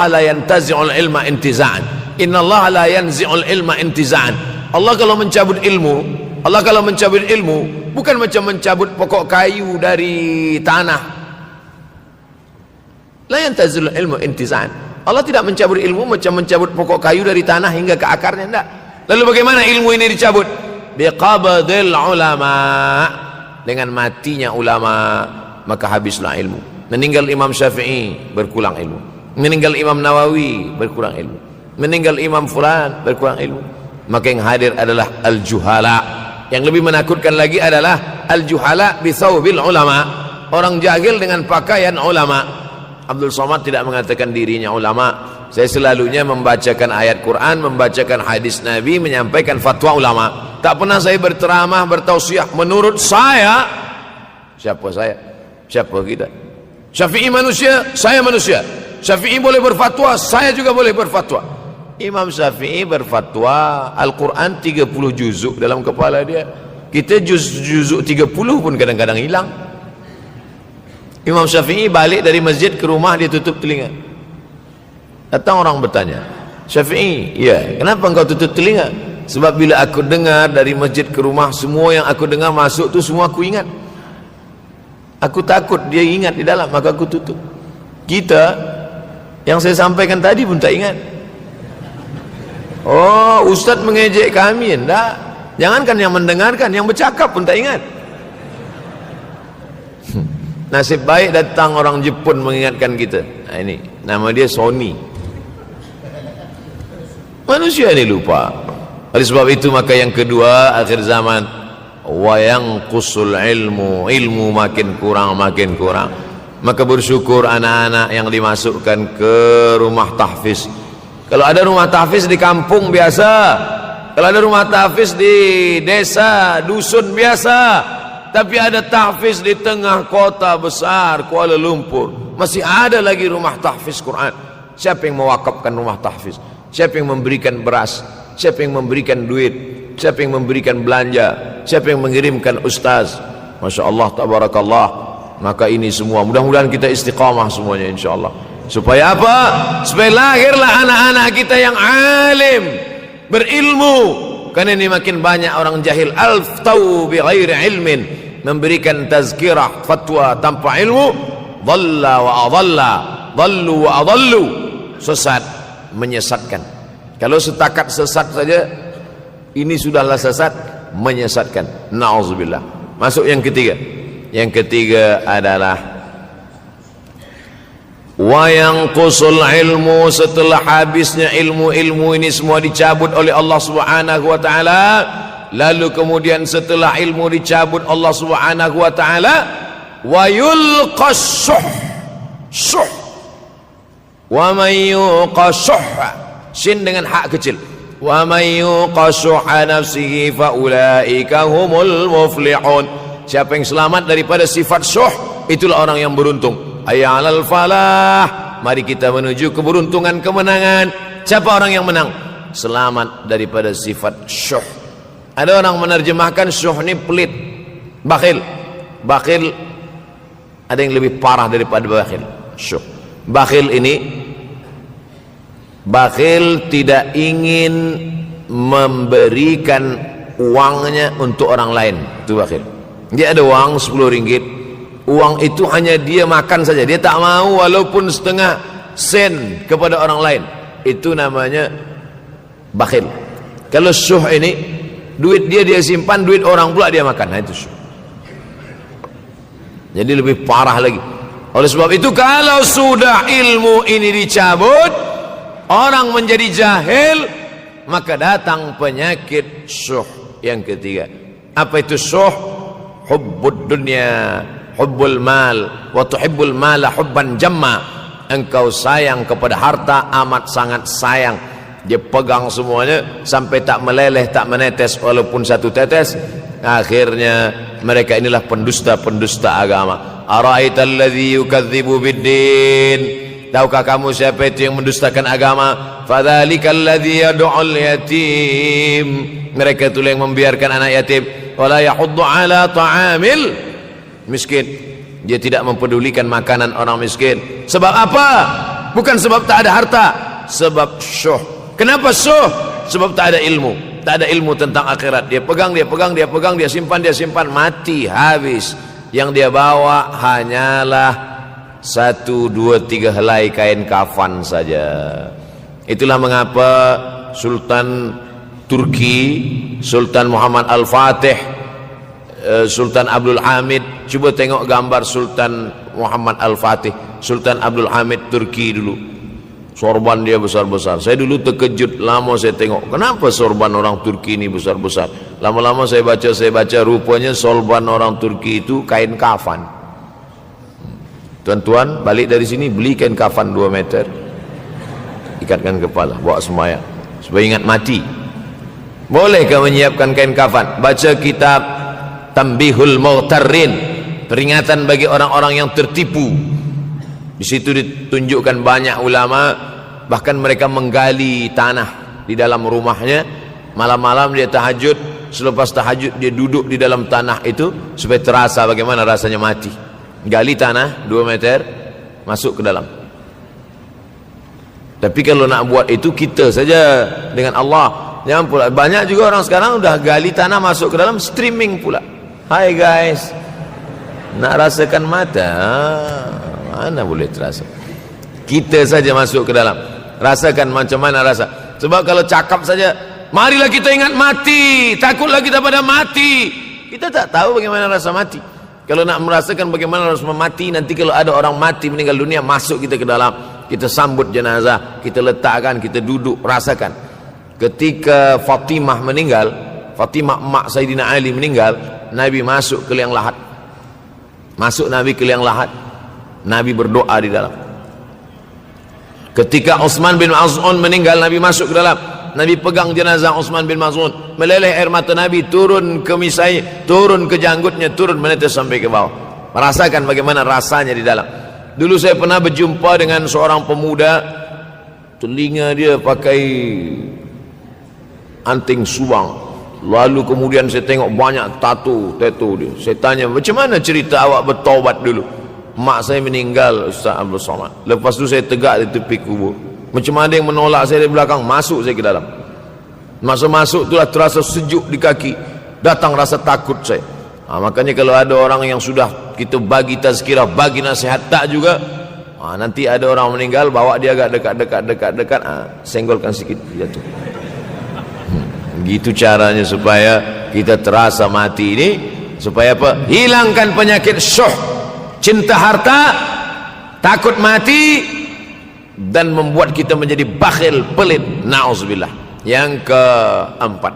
la yantazi'ul ilma intiza'an. Innallaha la yanzi'ul ilma intiza'an. Allah kalau mencabut ilmu, bukan macam mencabut pokok kayu dari tanah. La yantazilul ilmu intiza'an. Allah tidak mencabut ilmu macam mencabut pokok kayu dari tanah hingga ke akarnya, tidak. Lalu bagaimana ilmu ini dicabut? Biqabdil ulama. Dengan matinya ulama maka habislah ilmu. Meninggal Imam Syafi'i berkurang ilmu. Meninggal Imam Nawawi berkurang ilmu. Meninggal Imam Fulan berkurang ilmu. Maka yang hadir adalah al-juhala. Yang lebih menakutkan lagi adalah al-juhala bisawbil ulama, orang jahil dengan pakaian ulama. Abdul Somad tidak mengatakan dirinya ulama. Saya selalunya membacakan ayat Quran, membacakan hadis Nabi, menyampaikan fatwa ulama. Tak pernah saya berceramah, bertausiah. Menurut saya, siapa saya? Siapa kita? Syafi'i manusia, saya manusia. Syafi'i boleh berfatwa, saya juga boleh berfatwa. Imam Syafi'i berfatwa Al-Quran 30 juzuk dalam kepala dia. Kita juzuk 30 pun kadang-kadang hilang. Imam Syafi'i balik dari masjid ke rumah, dia tutup telinga. Datang orang bertanya, Syafi'i, ya, kenapa engkau tutup telinga? Sebab bila aku dengar dari masjid ke rumah, semua yang aku dengar masuk tu semua aku ingat. Aku takut dia ingat di dalam, maka aku tutup. Kita yang saya sampaikan tadi pun tak ingat. Oh, Ustaz mengejek kami, enggak. Jangankan yang mendengarkan, yang bercakap pun tak ingat. Nasib baik datang orang Jepun mengingatkan kita. Nah, ini nama dia Sony. Manusia ini lupa. Oleh sebab itu maka yang kedua, akhir zaman, wayang kusul ilmu makin kurang. Maka bersyukur anak-anak yang dimasukkan ke rumah tahfiz. Kalau ada rumah tahfiz di kampung biasa, kalau ada rumah tahfiz di desa, dusun biasa, tapi ada tahfiz di tengah kota besar Kuala Lumpur, masih ada lagi rumah tahfiz Quran. Siapa yang mewakafkan rumah tahfiz? Siapa yang memberikan beras? Siapa yang memberikan duit? Siapa yang memberikan belanja? Siapa yang mengirimkan ustaz? Masya Allah, tabarakallah. Maka ini semua mudah-mudahan kita istiqamah semuanya, insya Allah. Supaya apa? Supaya lahirlah anak-anak kita yang alim, berilmu. Karena ini makin banyak orang jahil, alftau bi ghairi ilmin, memberikan tazkirah, fatwa tanpa ilmu. Dhalla wa adalla, dhallu wa adallu, sesat, menyesatkan. Kalau setakat sesat saja, ini sudahlah sesat, menyesatkan. Na'udzubillah. Masuk yang ketiga. Yang ketiga adalah wayangqusul ilmu, setelah habisnya ilmu ini semua dicabut oleh Allah Subhanahu wa taala. Lalu kemudian setelah ilmu dicabut Allah Subhanahu wa taala, wayulqas syuh. Wa may yuqashuh, sin dengan hak kecil. Wa may yuqashuh nafsihi fa ulaika humul muflihun. Siapa yang selamat daripada sifat syuh, itulah orang yang beruntung. Hayya 'alal falah, mari kita menuju keberuntungan, kemenangan. Siapa orang yang menang? Selamat daripada sifat syuh. Ada orang menerjemahkan syuh ini pelit, bakhil. Bakhil ada yang lebih parah daripada bakhil. Syuh. Bakhil ini, bakhil tidak ingin memberikan uangnya untuk orang lain. Itu bakhil. Dia ada uang 10 ringgit, uang itu hanya dia makan saja, dia tak mau walaupun setengah sen kepada orang lain. Itu namanya bakhil. Kalau syuh ini, duit dia simpan, duit orang pula dia makan. Nah, itu syuh. Jadi lebih parah lagi. Oleh sebab itu, kalau sudah ilmu ini dicabut, orang menjadi jahil, maka datang penyakit syuh yang ketiga. Apa itu syuh? Hubbud dunya, hubbul mal, wa tuhibbul mala hubban jamma. Engkau sayang kepada harta, amat sangat sayang. Dia pegang semuanya sampai tak meleleh, tak menetes walaupun satu tetes. Akhirnya mereka inilah pendusta-pendusta agama. Ara'aital ladzi yukadzibu biddin. Tahukah kamu siapa itu yang mendustakan agama? Fadzalikal ladzi yad'ul yatim. Mereka itu yang membiarkan anak yatim. Wala yahuddu ala ta'amil miskin. Dia tidak mempedulikan makanan orang miskin. Sebab apa? Bukan sebab tak ada harta, sebab syuh. Kenapa syuh? Sebab tak ada ilmu. Tak ada ilmu tentang akhirat. Dia pegang, dia simpan, mati, habis. Yang dia bawa hanyalah 1, 2, 3 helai kain kafan saja. Itulah mengapa Sultan Turki, Sultan Muhammad Al-Fatih, Sultan Abdul Hamid, coba tengok gambar Sultan Muhammad Al-Fatih, Sultan Abdul Hamid Turki dulu. Sorban dia besar-besar. Saya dulu terkejut, lama saya tengok, kenapa sorban orang Turki ini besar-besar. Lama-lama saya baca, rupanya sorban orang Turki itu kain kafan. Tuan-tuan, balik dari sini beli kain kafan 2 meter, ikatkan kepala, bawa sembahyang supaya ingat mati. Bolehkah menyiapkan kain kafan? Baca kitab Tanbihul Mughtarrin, peringatan bagi orang-orang yang tertipu. Di situ ditunjukkan banyak ulama, bahkan mereka menggali tanah di dalam rumahnya. Malam-malam dia tahajud, selepas tahajud dia duduk di dalam tanah itu supaya terasa bagaimana rasanya mati. Gali tanah 2 meter, masuk ke dalam. Tapi kalau nak buat itu kita saja dengan Allah. Jangan pula, banyak juga orang sekarang udah gali tanah masuk ke dalam, streaming pula. Hai guys, nak rasakan mata, mana boleh terasa. Kita saja masuk ke dalam, rasakan macam mana rasa. Sebab kalau cakap saja, marilah kita ingat mati, takutlah kita pada mati, kita tak tahu bagaimana rasa mati. Kalau nak merasakan bagaimana rasa mati, nanti kalau ada orang mati meninggal dunia, masuk kita ke dalam, kita sambut jenazah, kita letakkan, kita duduk, rasakan. Ketika Fatimah meninggal, Fatimah emak Sayyidina Ali meninggal, Nabi masuk ke liang lahat. Masuk Nabi ke liang lahat, Nabi berdoa di dalam. Ketika Utsman bin Maz'un meninggal, Nabi masuk ke dalam, Nabi pegang jenazah Utsman bin Maz'un, meleleh air mata Nabi turun ke misai, turun ke janggutnya, turun menetes sampai ke bawah. Merasakan bagaimana rasanya di dalam. Dulu saya pernah berjumpa dengan seorang pemuda, telinga dia pakai anting subang, lalu kemudian saya tengok banyak tato dia. Saya tanya, macam mana cerita awak bertaubat dulu? Mak saya meninggal, Ustaz Abdul Somad. Lepas tu saya tegak di tepi kubur. Macam ada yang menolak saya dari belakang, masuk saya ke dalam. Masa masuk itulah terasa sejuk di kaki, datang rasa takut saya. Makanya kalau ada orang yang sudah kita bagi tazkirah, bagi nasihat tak juga, nanti ada orang meninggal, bawa dia agak dekat, senggolkan sikit, jatuh. Gitu caranya supaya kita terasa mati ini, supaya apa? Hilangkan penyakit syuh, cinta harta, takut mati, dan membuat kita menjadi bakhil, pelit, na'udzubillah. Yang keempat,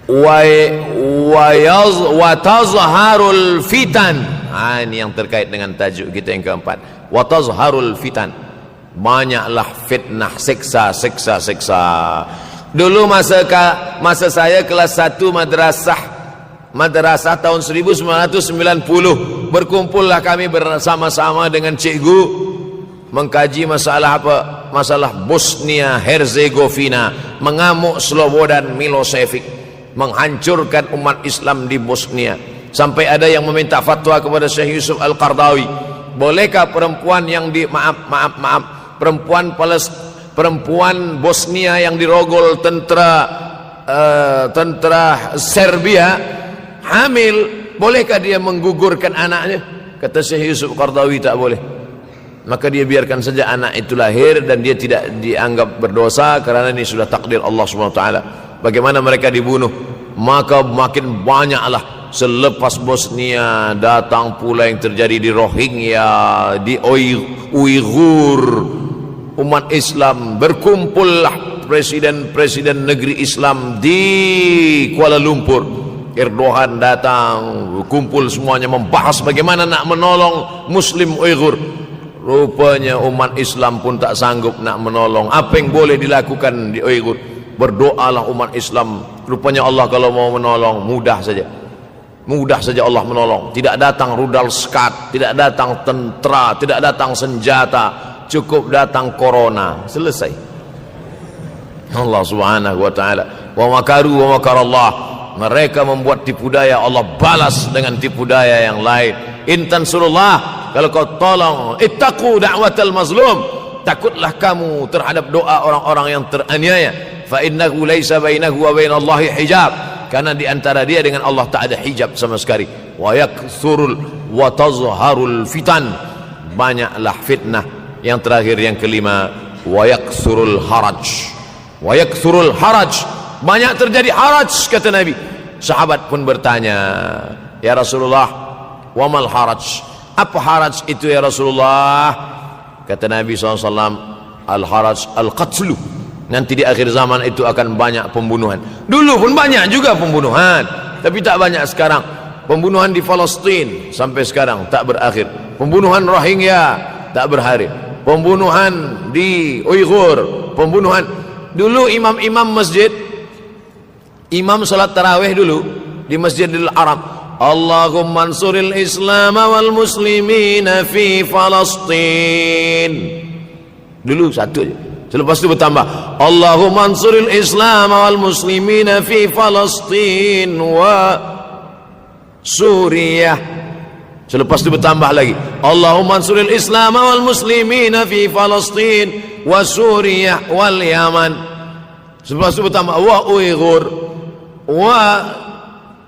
wa tazharul fitan. Ini yang terkait dengan tajuk kita yang keempat, wa tazharul fitan. Banyaklah fitnah, siksa. Dulu masa saya kelas 1 madrasah tahun 1990, berkumpullah kami bersama-sama dengan cikgu mengkaji masalah apa? Masalah Bosnia Herzegovina, mengamuk Slobodan Milosevic, menghancurkan umat Islam di Bosnia. Sampai ada yang meminta fatwa kepada Syekh Yusuf Al-Qardawi, bolehkah perempuan yang perempuan Bosnia yang dirogol tentara Serbia hamil, bolehkah dia menggugurkan anaknya? Kata Syekh Yusuf Qardawi, tak boleh. Maka dia biarkan saja anak itu lahir dan dia tidak dianggap berdosa karena ini sudah takdir Allah Subhanahu wa taala. Bagaimana mereka dibunuh? Maka makin banyaklah selepas Bosnia datang pula yang terjadi di Rohingya, di Uighur. Umat Islam berkumpullah presiden-presiden negeri Islam di Kuala Lumpur. Erdogan datang, kumpul semuanya membahas bagaimana nak menolong Muslim Uighur. Rupanya umat Islam pun tak sanggup nak menolong. Apa yang boleh dilakukan di Uighur? Berdoalah umat Islam. Rupanya Allah kalau mau menolong mudah saja. Mudah saja Allah menolong. Tidak datang rudal skat, tidak datang tentera, tidak datang senjata, cukup datang corona, selesai. Allah Subhanahu wa taala, wa makaru wa makarallah. Mereka membuat tipu daya, Allah balas dengan tipu daya yang lain. In tansurullah, kalau kau tolong, ittaqu da'watal mazlum, takutlah kamu terhadap doa orang-orang yang teraniaya. Fa innahu laisa bainahu wa bainallahi hijab, karena di antara dia dengan Allah tak ada hijab sama sekali. Wa yakthurul wa tazharul fitan, banyaklah fitnah. Yang terakhir, yang kelima, wa yakthurul haraj. Wa yakthurul haraj, banyak terjadi haraj, kata Nabi. Sahabat pun bertanya, ya Rasulullah, wa mal haraj, apa haraj itu ya Rasulullah? Kata Nabi SAW, al haraj al qatlu, nanti di akhir zaman itu akan banyak pembunuhan. Dulu pun banyak juga pembunuhan, tapi tak banyak sekarang. Pembunuhan di Palestina sampai sekarang tak berakhir. Pembunuhan Rohingya tak berakhir. Pembunuhan di Uighur, pembunuhan. Dulu imam-imam masjid, imam salat tarawih dulu di Masjidil Haram, Allahumma ansuril Islam wal muslimina fi Palestin. Dulu satu aja. Selepas itu bertambah, Allahumma ansuril Islam wal muslimina fi Palestin wa Suriah. Selepas itu bertambah lagi, Allahumma ansuril Islam wal muslimina fi Palestin wa Suriah wal Yaman. Selepas itu bertambah wa Uighur wa,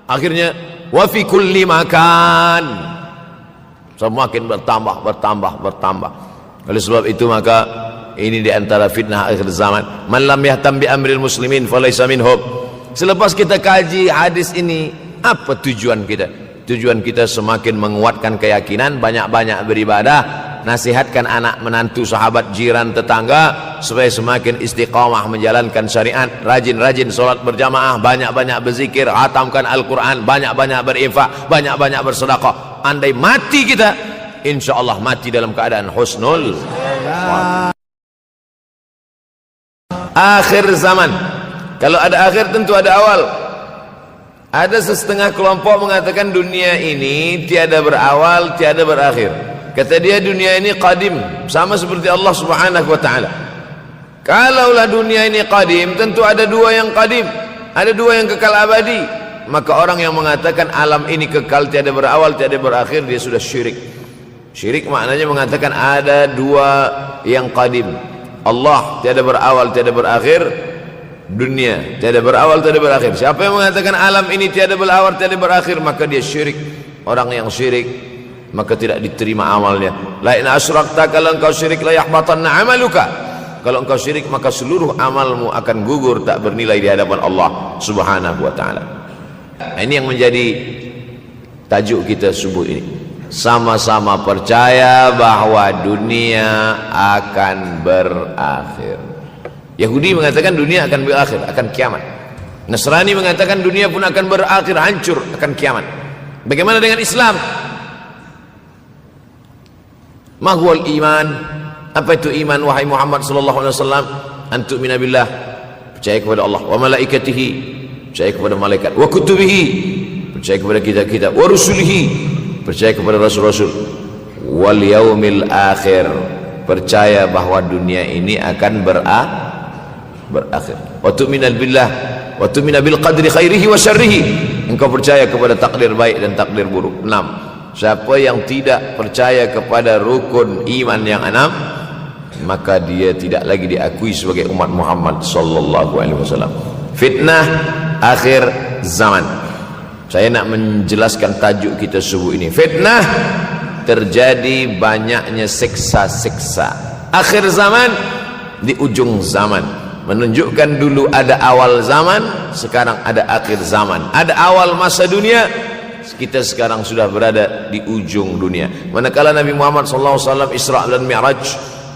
akhirnya wa fi kulli makan. Semakin bertambah. Oleh sebab itu maka ini di antara fitnah akhir zaman. Man lam yahtam bi amril muslimin falaysa minhum. Selepas kita kaji hadis ini, apa tujuan kita? Tujuan kita semakin menguatkan keyakinan, banyak-banyak beribadah, nasihatkan anak menantu, sahabat, jiran, tetangga supaya semakin istiqamah menjalankan syariat, rajin-rajin solat berjamaah, banyak-banyak berzikir, hatamkan Al-Quran, banyak-banyak berinfak, banyak-banyak bersedekah. Andai mati kita, insyaallah mati dalam keadaan husnul akhir zaman. Kalau ada akhir tentu ada awal. Ada setengah kelompok mengatakan dunia ini tiada berawal, tiada berakhir. Kata dia dunia ini qadim, sama seperti Allah Subhanahu wa taala. Kalaulah dunia ini qadim, tentu ada dua yang qadim, ada dua yang kekal abadi. Maka orang yang mengatakan alam ini kekal, tiada berawal, tiada berakhir, dia sudah syirik. Syirik maknanya mengatakan ada dua yang qadim. Allah tiada berawal, tiada berakhir, dunia tiada berawal, tiada berakhir. Siapa yang mengatakan alam ini tiada berawal, tiada berakhir, maka dia syirik. Orang yang syirik maka tidak diterima amalnya. La in asyrakta, kalau engkau syirik la yahbatanna amaluka. Kalau engkau syirik maka seluruh amalmu akan gugur, tak bernilai di hadapan Allah Subhanahu wa taala. Ini yang menjadi tajuk kita subuh ini. Sama-sama percaya bahwa dunia akan berakhir. Yahudi mengatakan dunia akan berakhir, akan kiamat. Nasrani mengatakan dunia pun akan berakhir, hancur, akan kiamat. Bagaimana dengan Islam? Ma huwal iman? Apa itu iman wahai Muhammad sallallahu alaihi wasallam? Antu tu'mina billah, percaya kepada Allah, wa malaikatihi, percaya kepada malaikat, wa kutubihi, percaya kepada kitab-kitab, wa rusulihi, percaya kepada rasul-rasul, wal yaumil akhir, percaya bahwa dunia ini akan berakhir. Wa tu'mina billah wa tu'mina bil qadri khairihi wa syarrihi, engkau percaya kepada takdir baik dan takdir buruk. 6. Siapa yang tidak percaya kepada rukun iman yang 6, maka dia tidak lagi diakui sebagai umat Muhammad sallallahu alaihi wasallam. Fitnah akhir zaman. Saya nak menjelaskan tajuk kita subuh ini. Fitnah, terjadi banyaknya siksa-siksa. Akhir zaman, di ujung zaman. Menunjukkan dulu ada awal zaman, sekarang ada akhir zaman. Ada awal masa dunia, kita sekarang sudah berada di ujung dunia. Manakala Nabi Muhammad SAW Isra dan Mi'raj,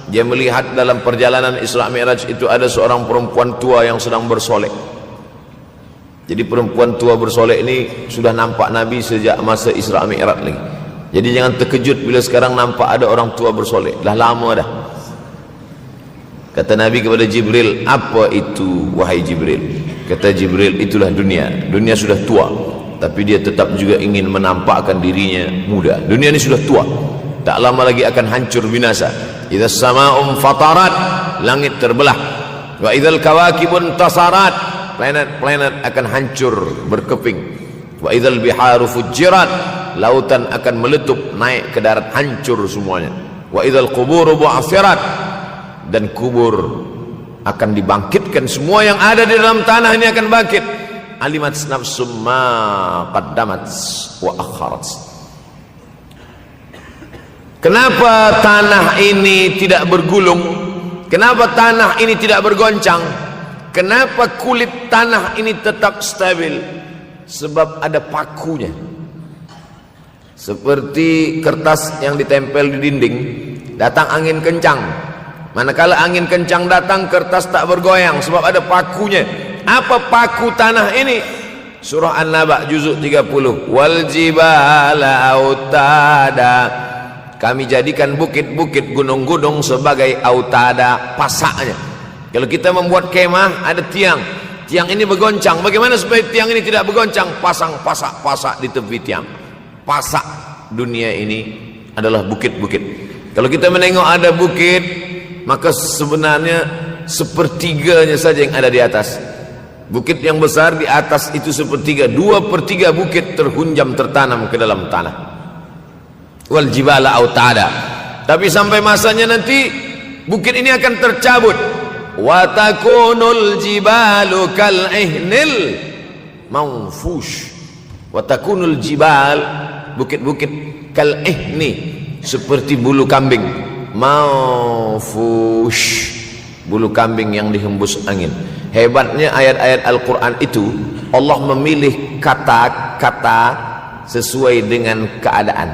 dia melihat dalam perjalanan Isra Mi'raj itu ada seorang perempuan tua yang sedang bersolek. Jadi perempuan tua bersolek ini sudah nampak Nabi sejak masa Isra Mi'raj lagi. Jadi jangan terkejut bila sekarang nampak ada orang tua bersolek. Dah lama dah. Kata Nabi kepada Jibril, apa itu wahai Jibril? Kata Jibril, itulah dunia. Dunia sudah tua, tapi dia tetap juga ingin menampakkan dirinya muda. Dunia ini sudah tua, tak lama lagi akan hancur binasa. Idza sama'um fatarat, langit terbelah. Wa idzal kawakibun tasarat, planet-planet akan hancur berkeping. Wa idzal biharu fujirat, lautan akan meletup naik ke darat, hancur semuanya. Wa idzal quburu bu'athirat, dan kubur akan dibangkitkan. Semua yang ada di dalam tanah ini akan bangkit. Alimat nafsum ma qaddamat wa akharat. Kenapa tanah ini tidak bergulung? Kenapa tanah ini tidak bergoncang? Kenapa kulit tanah ini tetap stabil? Sebab ada pakunya. Seperti kertas yang ditempel di dinding, datang angin kencang, manakala angin kencang datang, kertas tak bergoyang sebab ada pakunya. Apa paku tanah ini? Surah An-Naba juzuk 30. Wal jibala autada, kami jadikan bukit-bukit, gunung-gunung sebagai autada, pasaknya. Kalau kita membuat kemah, ada tiang, tiang ini bergoncang. Bagaimana supaya tiang ini tidak bergoncang? Pasang pasak-pasak di tepi tiang. Pasak dunia ini adalah bukit-bukit. Kalau kita menengok ada bukit, maka sebenarnya sepertiganya saja yang ada di atas. Bukit yang besar di atas itu sepertiga, 2/3 bukit terhunjam, tertanam ke dalam tanah. Wal jibala autada. Tapi sampai masanya nanti bukit ini akan tercabut. Wa takunul jibalu kal ihnil manfush. Wa takunul jibal, bukit-bukit kal ihni, seperti bulu kambing. Manfush, bulu kambing yang dihembus angin. Hebatnya ayat-ayat Al-Quran itu, Allah memilih kata-kata sesuai dengan keadaan.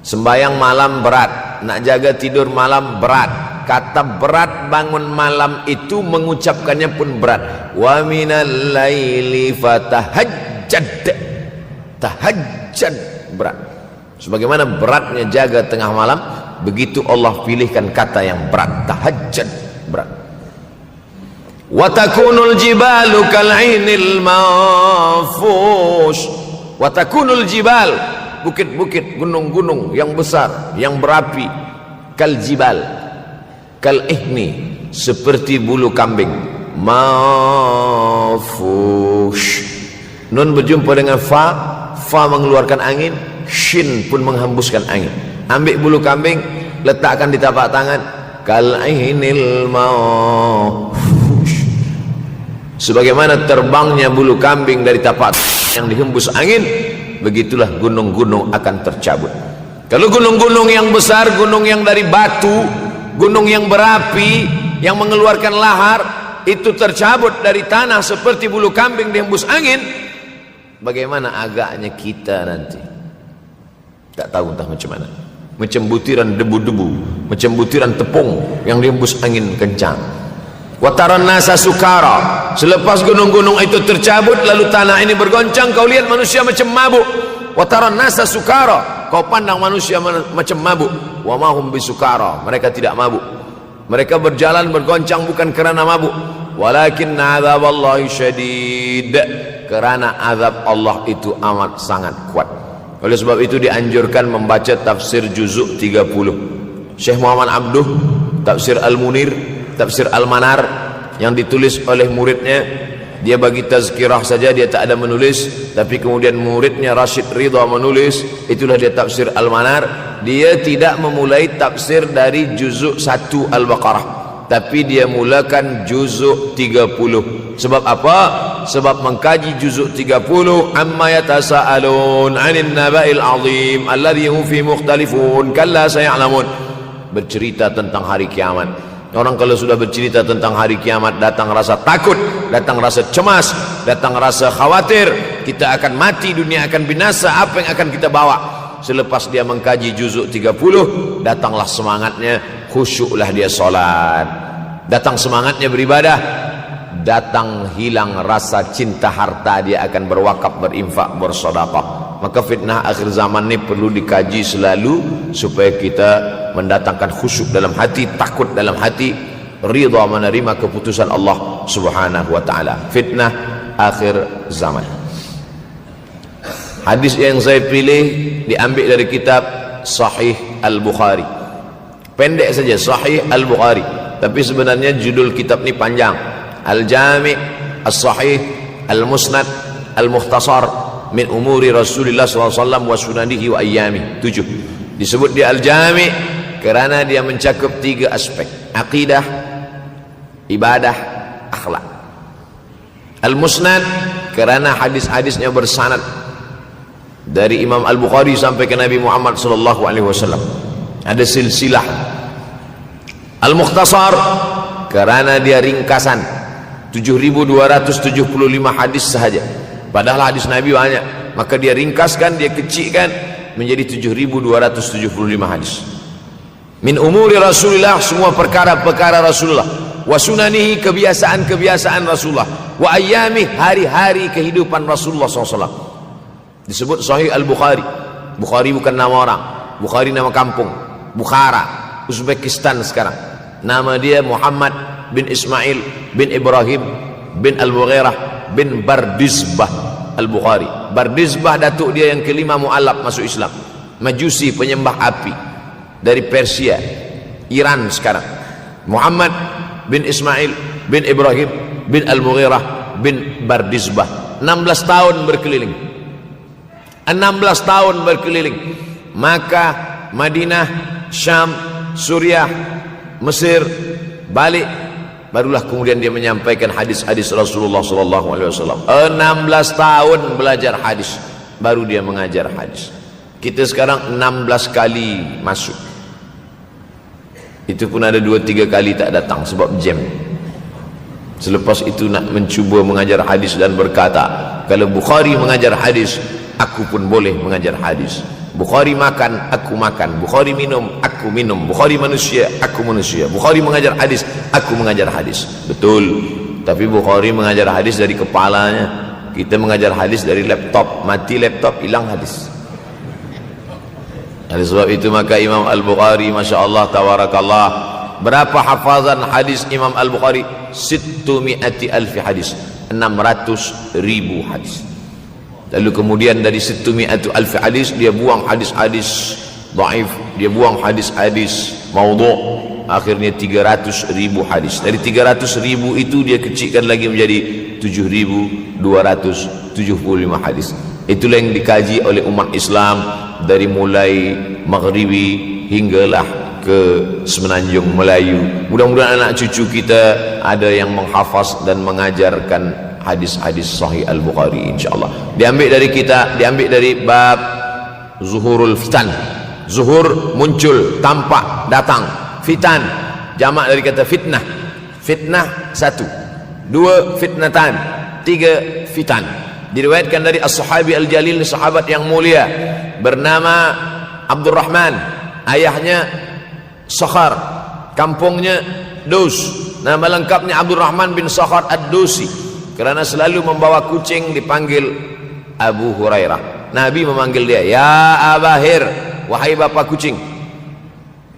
Sembayang malam berat, nak jaga tidur malam berat. Kata berat bangun malam itu mengucapkannya pun berat. Wa minal laili fatahajjad, tahajjad berat. Sebagaimana beratnya jaga tengah malam, begitu Allah pilihkan kata yang berat, tahajjud berat. Wa takunul jibalu kal'inil manfush. Wa takunul jibal, bukit-bukit, gunung-gunung yang besar, yang berapi, kal jibal, kal ihni, seperti bulu kambing. Manfush. Nun berjumpa dengan fa, fa mengeluarkan angin, shin pun menghembuskan angin. Ambil bulu kambing, letakkan di tapak tangan, kal ainil manfush. Sebagaimana terbangnya bulu kambing dari tapak yang dihembus angin, begitulah gunung-gunung akan tercabut. Kalau gunung-gunung yang besar, gunung yang dari batu, gunung yang berapi, yang mengeluarkan lahar, itu tercabut dari tanah seperti bulu kambing dihembus angin, bagaimana agaknya kita nanti? Tak tahu entah macam mana. Macam butiran debu-debu, macam butiran tepung yang dihembus angin kencang. Wataran nasa sukara, selepas gunung-gunung itu tercabut lalu tanah ini bergoncang, kau lihat manusia macam mabuk. Wataran nasa sukara, kau pandang manusia macam mabuk. Wa mahum bisukara, mereka tidak mabuk. Mereka berjalan bergoncang bukan kerana mabuk, walakin azaballahi syadid, kerana azab Allah itu amat sangat kuat. Oleh sebab itu dianjurkan membaca tafsir juzuk 30 Syekh Muhammad Abduh, tafsir Al-Munir, tafsir Al-Manar yang ditulis oleh muridnya dia bagi tazkirah saja, dia tak ada menulis. Tapi kemudian muridnya Rashid Ridha menulis, itulah dia tafsir Al-Manar. Dia tidak memulai tafsir dari juzuk 1 Al-Baqarah, tapi dia mulakan juzuk 30. Sebab apa? Sebab mengkaji juzuk 30, amma yatasaalun 'anil naba'il 'azim alladhi hum fi mukhtalifun kalla saya'lamun, bercerita tentang hari kiamat. Orang kalau sudah bercerita tentang hari kiamat, datang rasa takut, datang rasa cemas, datang rasa khawatir, kita akan mati, dunia akan binasa, apa yang akan kita bawa? Selepas dia mengkaji juzuk 30, datanglah semangatnya, khusyuklah dia solat, datang semangatnya beribadah, datang hilang rasa cinta harta, dia akan berwakaf, berinfak, bersedekah. Maka fitnah akhir zaman ini perlu dikaji selalu supaya kita mendatangkan khusyuk dalam hati, takut dalam hati, ridha menerima keputusan Allah Subhanahu wa taala. Fitnah akhir zaman. Hadis yang saya pilih diambil dari kitab Sahih Al-Bukhari. Pendek saja, Sahih Al-Bukhari, tapi sebenarnya judul kitab ini panjang. Al-Jami' As-Sahih Al-Musnad Al-Mukhtasar min umuri Rasulullah SAW wa sunanihi wa ayyami. 7. Disebut dia Al-Jami' kerana dia mencakup 3 aspek: akidah, ibadah, akhlak. Al-Musnad kerana hadis-hadisnya bersanad dari Imam Al-Bukhari sampai ke Nabi Muhammad SAW, ada silsilah. Al-Mukhtasar kerana dia ringkasan, 7.275 hadis sahaja, padahal hadis Nabi banyak, maka dia ringkaskan, dia kecilkan menjadi 7.275 hadis. Min umuri Rasulullah, semua perkara-perkara Rasulullah, wa sunanihi, kebiasaan-kebiasaan Rasulullah, wa ayyami, hari-hari kehidupan Rasulullah SAW. Disebut Sahih Al-Bukhari. Bukhari bukan nama orang, Bukhari nama kampung, Bukhara, Uzbekistan sekarang. Nama dia Muhammad bin Ismail bin Ibrahim bin Al-Mughirah bin Bardizbah Al-Bukhari. Bardizbah datuk dia yang kelima mu'alaf masuk Islam, Majusi, penyembah api, dari Persia, Iran sekarang. Muhammad bin Ismail bin Ibrahim bin Al-Mughirah bin Bardizbah. 16 tahun berkeliling, 16 tahun berkeliling Makkah, Madinah, Syam, Suriah, Mesir, balik, barulah kemudian dia menyampaikan hadis-hadis Rasulullah SAW. 16 tahun belajar hadis, baru dia mengajar hadis. Kita sekarang 16 kali masuk, itu pun ada 2-3 kali tak datang sebab jam. Selepas itu nak mencuba mengajar hadis dan berkata, kalau Bukhari mengajar hadis, aku pun boleh mengajar hadis. Bukhari makan, aku makan. Bukhari minum, aku minum. Bukhari manusia, aku manusia. Bukhari mengajar hadis, aku mengajar hadis. Betul, tapi Bukhari mengajar hadis dari kepalanya, kita mengajar hadis dari laptop. Mati laptop, hilang hadis. Oleh sebab itu maka Imam Al-Bukhari, Masya Allah, Tabarakallah, berapa hafazan hadis Imam Al-Bukhari? 600,000 hadis, 600,000 hadis. Lalu kemudian dari 600,000 hadis dia buang hadis-hadis dhaif, dia buang hadis-hadis maudhu', akhirnya 300,000 hadis. Dari 300,000 itu dia kecilkan lagi menjadi 7.275 hadis. Itulah yang dikaji oleh umat Islam dari mulai Maghribi hinggalah ke Semenanjung Melayu. Mudah-mudahan anak cucu kita ada yang menghafaz dan mengajarkan hadis-hadis Sahih Al-Bukhari, insyaallah. Diambil dari kita, diambil dari bab zuhurul fitan. Zuhur, muncul, tampak, datang. Fitan, jamak dari kata fitnah. Fitnah 1, 2 fitnatan, 3 fitan. Diriwayatkan dari as-sahabi al-jalil, sahabat yang mulia bernama Abdurrahman, ayahnya Sakhar, kampungnya Dus. Nama lengkapnya Abdurrahman bin Sakhar Ad-Dusi. Kerana selalu membawa kucing dipanggil Abu Hurairah. Nabi memanggil dia, ya Abahir, wahai bapa kucing.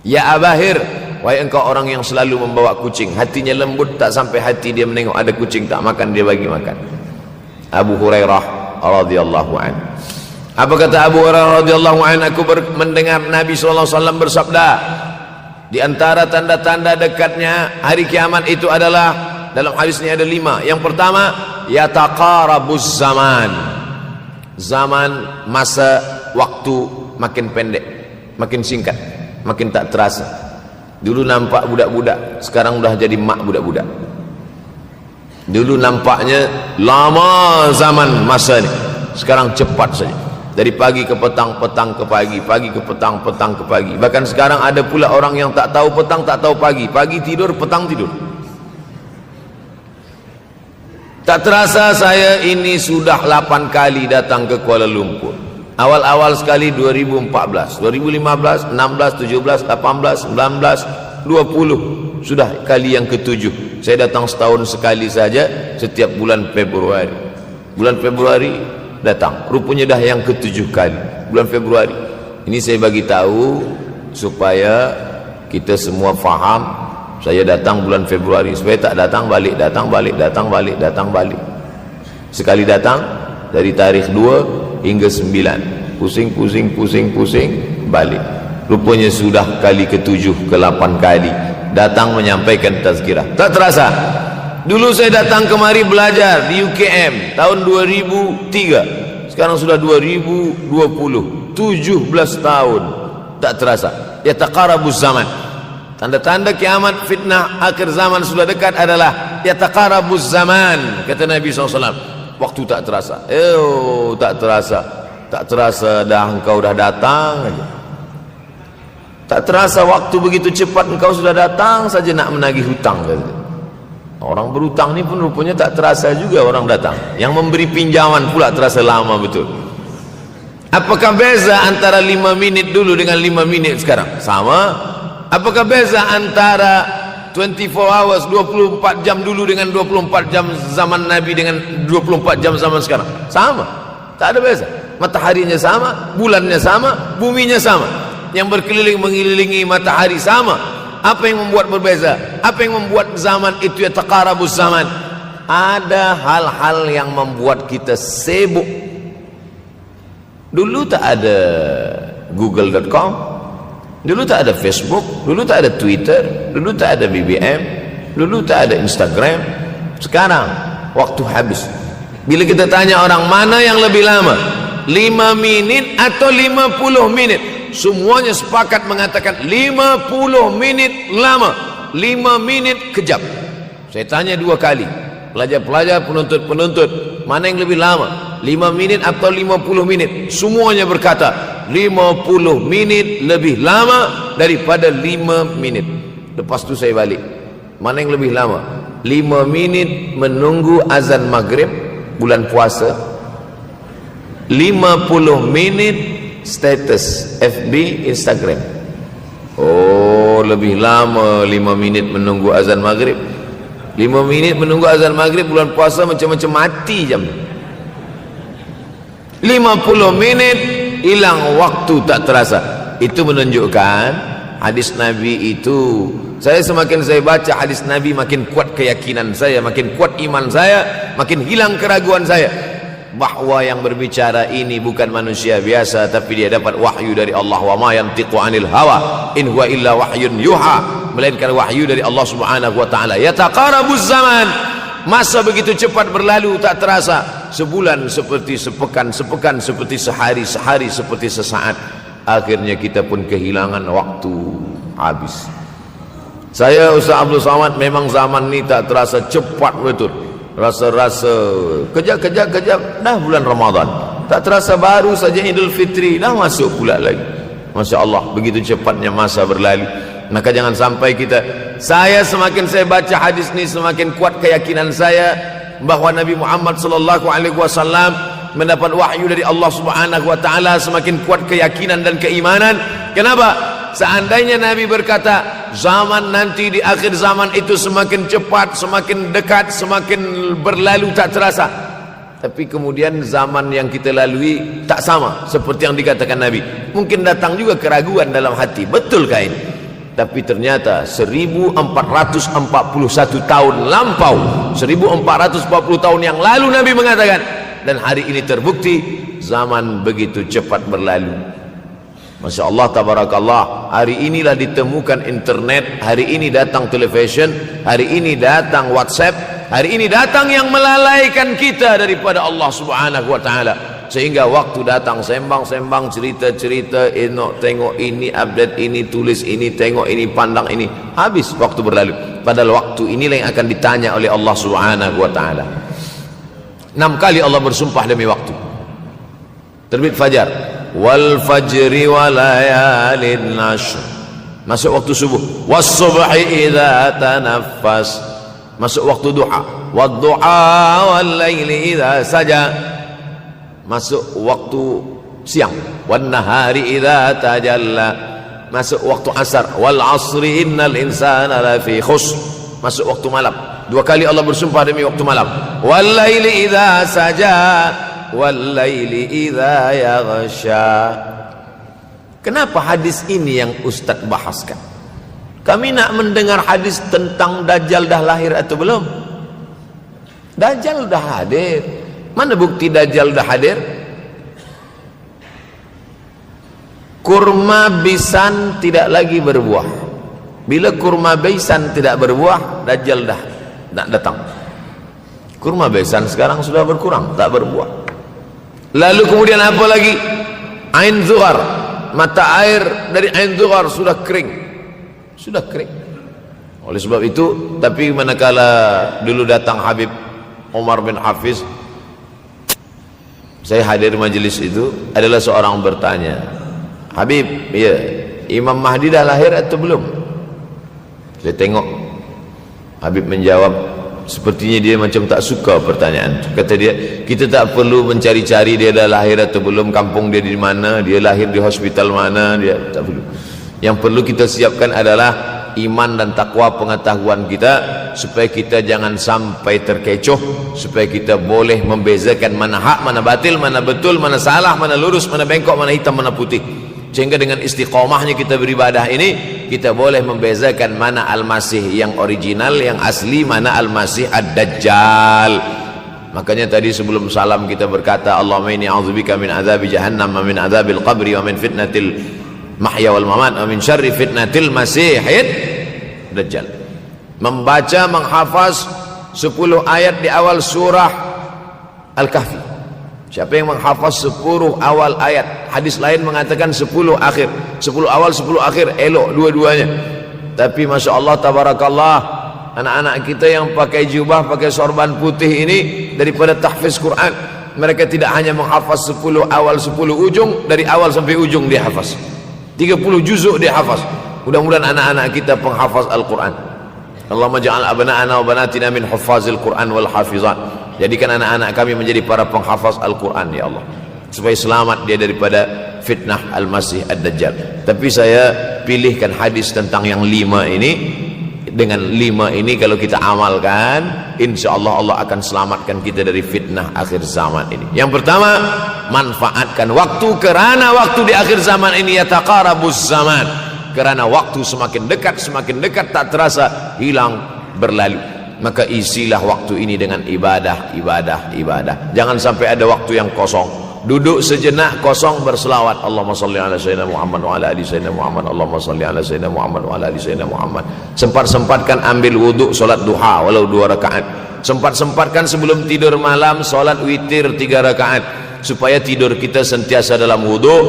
Ya Abahir, wahai engkau orang yang selalu membawa kucing. Hatinya lembut, tak sampai hati dia menengok ada kucing tak makan, dia bagi makan. Abu Hurairah radhiyallahu an. Apa kata Abu Hurairah radhiyallahu an? Aku mendengar Nabi SAW bersabda, di antara tanda-tanda dekatnya hari kiamat itu adalah dalam hadis ini ada 5. Yang pertama, yataqarabuz zaman. Zaman, masa, waktu makin pendek, makin singkat, makin tak terasa. Dulu nampak budak-budak, sekarang udah jadi mak budak-budak. Dulu nampaknya lama zaman masa ni, sekarang cepat saja. Dari pagi ke petang, petang ke pagi, pagi ke petang, petang ke pagi. Bahkan sekarang ada pula orang yang tak tahu petang, tak tahu pagi. Pagi tidur, petang tidur. Tak terasa saya ini sudah 8 kali datang ke Kuala Lumpur. Awal-awal sekali 2014, 2015, 16, 17, 18, 19, 20. Sudah kali yang ke-7. Saya datang setahun sekali saja, setiap bulan Februari. Bulan Februari datang. Rupanya dah yang ke-7 kali. Bulan Februari. Ini saya bagi tahu supaya kita semua faham. Saya datang bulan Februari, supaya tak datang balik, datang balik, datang balik, datang balik. Sekali datang dari tarikh 2 hingga 9. Pusing, pusing, pusing, pusing, balik. Rupanya sudah kali ke-7, ke-8 kali datang menyampaikan tazkirah. Tak terasa. Dulu saya datang kemari belajar di UKM tahun 2003. Sekarang sudah 2020, 17 tahun. Tak terasa. Yataqarabuz zaman. Tanda-tanda kiamat, fitnah akhir zaman sudah dekat adalah yataqarabuz zaman, kata Nabi SAW. Waktu tak terasa. Tak terasa. Tak terasa dah engkau dah datang aja. Tak terasa waktu begitu cepat, engkau sudah datang saja nak menagih hutang. Orang berhutang ni pun rupanya tak terasa juga orang datang. Yang memberi pinjaman pula terasa lama betul. Apakah beza antara 5 minit dulu dengan 5 minit sekarang? Sama. Apakah beza antara 24 hours, 24 jam dulu dengan 24 jam zaman Nabi dengan 24 jam zaman sekarang? Sama. Tak ada beza. Mataharinya sama, bulannya sama, buminya sama. Yang berkeliling mengelilingi matahari sama. Apa yang membuat berbeza? Apa yang membuat zaman itu yataqarabuz zaman? Ada hal-hal yang membuat kita sibuk. Dulu tak ada google.com, dulu tak ada Facebook, dulu tak ada Twitter, dulu tak ada BBM, dulu tak ada Instagram. Sekarang waktu habis. Bila kita tanya orang mana yang lebih lama, 5 minit atau 50 minit, semuanya sepakat mengatakan 50 minit lama, 5 minit kejap. Saya tanya 2 kali, pelajar-pelajar, penuntut-penuntut, mana yang lebih lama, 5 minit atau 50 minit? Semuanya berkata 50 minit lebih lama daripada 5 minit. Lepas tu saya balik, mana yang lebih lama? 5 minit menunggu azan maghrib bulan puasa, 50 minit status FB, Instagram. Oh, lebih lama 5 minit menunggu azan maghrib. 5 minit menunggu azan maghrib bulan puasa macam-macam mati jam. 50 minit hilang waktu tak terasa. Itu menunjukkan hadis Nabi itu, saya semakin saya baca hadis Nabi makin kuat keyakinan saya, makin kuat iman saya, makin hilang keraguan saya bahwa yang berbicara ini bukan manusia biasa, tapi dia dapat wahyu dari Allah. Wa ma yantiqu anil hawa in huwa illa wahyun yuha, melainkan wahyu dari Allah Subhanahu wa taala. Yataqarabuz zaman. Masa begitu cepat berlalu tak terasa. Sebulan seperti sepekan, sepekan seperti sehari, sehari seperti sesaat. Akhirnya kita pun kehilangan waktu, habis. Saya Ustaz Abdul Samad, memang zaman ni tak terasa cepat betul. Rasa-rasa kejap-kejap dah bulan Ramadan. Tak terasa baru saja Idul Fitri dah masuk pula lagi. Masya Allah, begitu cepatnya masa berlalu. Maka jangan sampai kita, saya semakin saya baca hadis ni semakin kuat keyakinan saya bahawa Nabi Muhammad sallallahu alaihi wasallam mendapat wahyu dari Allah Subhanahu wa taala. Semakin kuat keyakinan dan keimanan. Kenapa? Seandainya Nabi berkata zaman nanti di akhir zaman itu semakin cepat, semakin dekat, semakin berlalu tak terasa, tapi kemudian zaman yang kita lalui tak sama seperti yang dikatakan Nabi. Mungkin datang juga keraguan dalam hati, betulkah ini? Tapi ternyata 1441 tahun lampau, 1440 tahun yang lalu Nabi mengatakan, dan hari ini terbukti zaman begitu cepat berlalu. Masya Allah, tabarakallah. Hari inilah ditemukan internet, hari ini datang television, hari ini datang WhatsApp, hari ini datang yang melalaikan kita daripada Allah Subhanahu wa taala, sehingga waktu datang sembang-sembang, cerita-cerita, tengok ini, update ini, tulis ini, tengok ini, pandang ini, habis waktu berlalu. Padahal waktu inilah yang akan ditanya oleh Allah Subhanahu wa taala. 6 kali Allah bersumpah demi waktu. Terbit fajar, wal fajri wa layalin ashr, masuk waktu subuh, was subhi idza tanaffas, masuk waktu duha, wad duha wal laili idza saja, masuk waktu siang, wan nahari idza tajalla, masuk waktu asar, wal asri innal insana lafi khusr, masuk waktu malam. 2 kali Allah bersumpah demi waktu malam, wal laili idza saja wal laili idza yaghsha. Kenapa hadis ini yang Ustaz bahaskan? Kami nak mendengar hadis tentang Dajjal dah lahir atau belum? Dajjal dah hadir. Mana bukti Dajjal dah hadir? Kurma bisan tidak lagi berbuah. Bila kurma bisan tidak berbuah, Dajjal dah nak datang. Kurma bisan sekarang sudah berkurang, tak berbuah. Lalu kemudian apa lagi? Ain Zuhar, mata air dari Ain Zuhar sudah kering. Sudah kering. Oleh sebab itu, tapi manakala dulu datang Habib Umar bin Hafiz, saya hadir majelis itu, adalah seorang bertanya, Habib, ya, Imam Mahdi dah lahir atau belum? Saya tengok Habib menjawab, sepertinya dia macam tak suka pertanyaan. Kata dia, kita tak perlu mencari-cari dia dah lahir atau belum, kampung dia di mana, dia lahir di hospital mana, dia tak perlu. Yang perlu kita siapkan adalah iman dan takwa pengetahuan kita, supaya kita jangan sampai terkecoh, supaya kita boleh membezakan mana hak, mana batil, mana betul, mana salah, mana lurus, mana bengkok, mana hitam, mana putih. Sehingga dengan istiqomahnya kita beribadah ini, kita boleh membezakan mana Al-Masih yang original, yang asli, mana Al-Masih Ad-Dajjal. Makanya tadi sebelum salam kita berkata, Allahumma inni a'udzubika min azabi jahannam wa min azabil qabri wa min fitnatil mahya wal mamat wa min syarri fitnatil masihid Dajjal. Membaca, menghafaz 10 ayat di awal surah Al-Kahfi. Siapa yang menghafaz 10 awal ayat, hadis lain mengatakan 10 akhir, 10 awal 10 akhir, elok dua-duanya. Tapi Masya Allah, tabarakallah, anak-anak kita yang pakai jubah, pakai sorban putih ini, daripada tahfiz Quran, mereka tidak hanya menghafaz 10 awal 10 ujung, dari awal sampai ujung dia hafaz, 30 juzuk dia hafaz. Mudah-mudahan anak-anak kita penghafaz Al-Quran. Allahumma ja'al abna'ana wa banatina min huffazil Quran wal hafizan. Jadikan anak-anak kami menjadi para penghafaz Al-Quran, ya Allah, supaya selamat dia daripada fitnah Al-Masih Ad-Dajjal. Tapi saya pilihkan hadis tentang yang 5 ini. Dengan 5 ini kalau kita amalkan, insya Allah Allah akan selamatkan kita dari fitnah akhir zaman ini. Yang pertama, manfaatkan waktu, kerana waktu di akhir zaman ini yataqarabuz zaman, kerana waktu semakin dekat tak terasa, hilang, berlalu. Maka isilah waktu ini dengan ibadah. Jangan sampai ada waktu yang kosong. Duduk sejenak kosong, berselawat, Allahumma salli ala sayyidina Muhammad wa ala ali sayyidina Muhammad, Allahumma salli ala sayyidina Muhammad wa ala ali sayyidina Muhammad. Sempat-sempatkan ambil wuduk, solat duha walau 2 rakaat. Sempat-sempatkan sebelum tidur malam solat witir 3 rakaat, supaya tidur kita sentiasa dalam wuduk,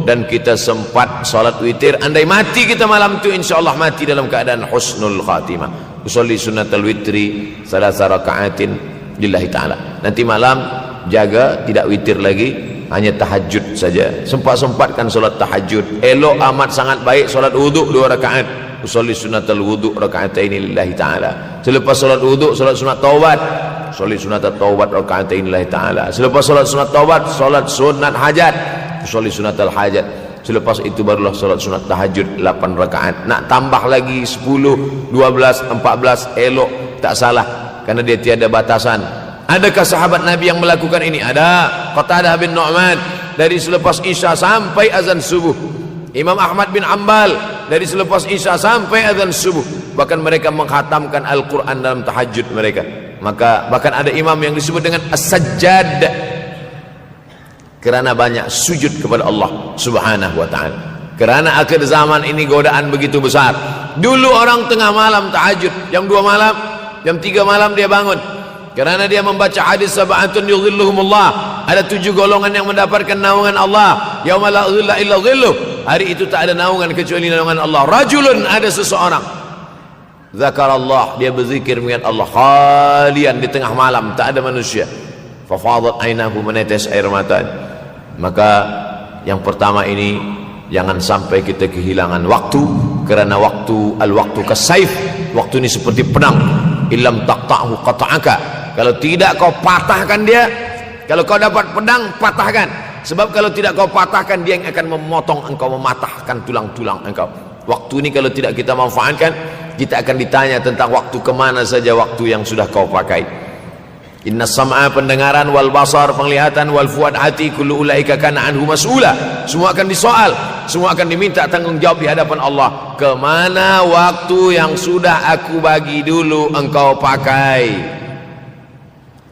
dan kita sempat solat witir. Andai mati kita malam itu, insyaallah mati dalam keadaan husnul khatimah. Usolli sunnatal witri 3 rakaatin lillahi ta'ala. Nanti malam jaga, tidak witir lagi, hanya tahajud saja. Sempat-sempatkan solat tahajud. Elok amat sangat baik solat wuduk 2 rakaat. Usolli sunnatal wuduk rakaatain lillahi ta'ala. Selepas solat wuduk, solat sunat taubat. Usolli sunnatat taubat rakaatain lillahi ta'ala. Selepas solat sunat taubat, solat sunat hajat. Usolli sunnatal hajat. Selepas itu barulah solat sunat tahajud 8 rakaat. Nak tambah lagi 10, 12, 14, elok, tak salah, karena dia tiada batasan. Adakah sahabat Nabi yang melakukan ini? Ada. Qatadah bin Nu'man, dari selepas Isya sampai azan subuh. Imam Ahmad bin Ambal, dari selepas Isya sampai azan subuh. Bahkan mereka menghatamkan Al-Quran dalam tahajud mereka. Maka bahkan ada imam yang disebut dengan As-Sajjad, kerana banyak sujud kepada Allah Subhanahu wa ta'ala. Kerana akhir zaman ini godaan begitu besar. Dulu orang tengah malam tahajud, jam 2 malam, jam 3 malam dia bangun. Kerana dia membaca hadis sab'atun yudhilluhumullah. Ada 7 golongan yang mendapatkan naungan Allah. Yauma la dhilla illa dhilluh. Hari itu tak ada naungan kecuali naungan Allah. Rajulun, ada seseorang. Zakarallah, dia berzikir mengingat Allah. Khalian, di tengah malam, tak ada manusia. Fafadat ainahu, menetes air mata. Maka yang pertama ini, jangan sampai kita kehilangan waktu. Kerana waktu, al-waktu kasaif. Waktu ini seperti pedang. Illam taqta'hu qata'aka. Kalau tidak kau patahkan dia. Kalau kau dapat pedang, patahkan. Sebab kalau tidak kau patahkan, dia yang akan memotong engkau, mematahkan tulang-tulang engkau. Waktu ini kalau tidak kita manfaatkan, kita akan ditanya tentang waktu, kemana saja waktu yang sudah kau pakai. Inna sam'a, pendengaran, wal basar, penglihatan, wal fuad, hati, kullu ulaika kana anhu mas'ula. Semua akan disoal, semua akan diminta tanggungjawab di hadapan Allah. Kemana waktu yang sudah aku bagi dulu engkau pakai?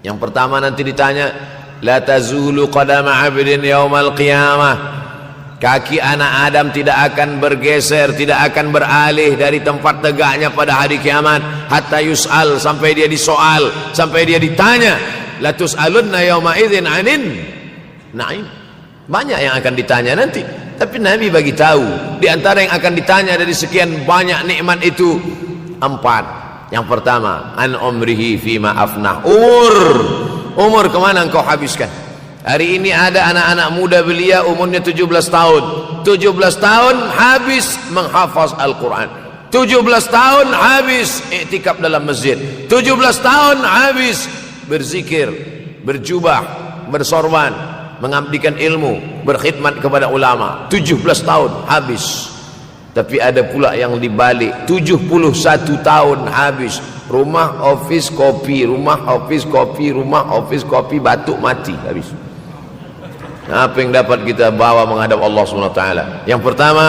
Yang pertama nanti ditanya, la tazulu qadama 'abdin yaumal qiyamah. Kaki anak Adam tidak akan bergeser, tidak akan beralih dari tempat tegaknya pada hari kiamat, hatta yus'al, sampai dia disoal, sampai dia ditanya. La tus'alunna yauma idzin 'anin na'im. Banyak yang akan ditanya nanti, tapi Nabi bagi tahu di antara yang akan ditanya dari sekian banyak nikmat itu 4. Yang pertama, an umrihi fima afnah. Umur kemana engkau habiskan? Hari ini ada anak-anak muda belia umurnya 17 tahun. 17 tahun habis menghafaz Al-Quran. 17 tahun habis iktikaf dalam masjid. 17 tahun habis berzikir, berjubah, bersorban, mengabdikan ilmu, berkhidmat kepada ulama. 17 tahun habis. Tapi ada pula yang dibalik, 71 tahun habis. Rumah, office, kopi. Rumah, office, kopi. Rumah, office, kopi. Batuk, mati, habis. Apa yang dapat kita bawa menghadap Allah SWT? Yang pertama,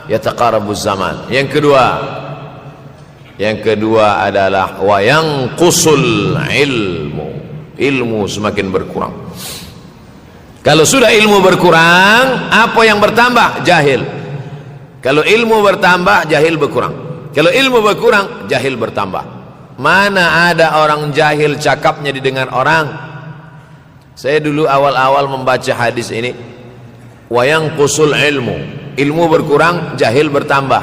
yataqarabuz zaman. Yang kedua adalah wa yanqusul ilmu. Ilmu semakin berkurang. Kalau sudah ilmu berkurang, apa yang bertambah? Jahil. Kalau ilmu bertambah, jahil berkurang. Kalau ilmu berkurang, jahil bertambah. Mana ada orang jahil cakapnya didengar orang? Saya dulu awal-awal membaca hadis ini, wa yanqusul ilmu. Ilmu berkurang, jahil bertambah.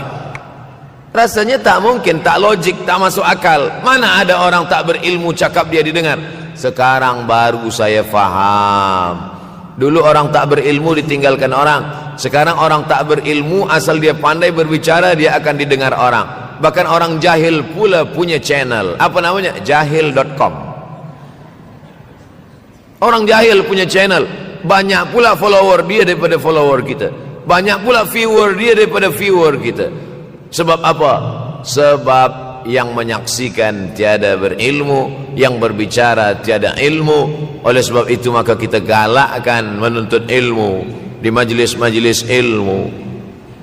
Rasanya tak mungkin, tak logik, tak masuk akal. Mana ada orang tak berilmu cakap dia didengar? Sekarang baru saya faham. Dulu orang tak berilmu ditinggalkan orang. Sekarang orang tak berilmu, asal dia pandai berbicara, dia akan didengar orang. Bahkan orang jahil pula punya channel. Apa namanya? Jahil.com. Orang jahil punya channel. Banyak pula follower dia daripada follower kita. Banyak pula viewer dia daripada viewer kita. Sebab apa? Sebab yang menyaksikan tiada berilmu, yang berbicara tiada ilmu. Oleh sebab itu maka kita galakkan menuntut ilmu di majlis-majlis ilmu.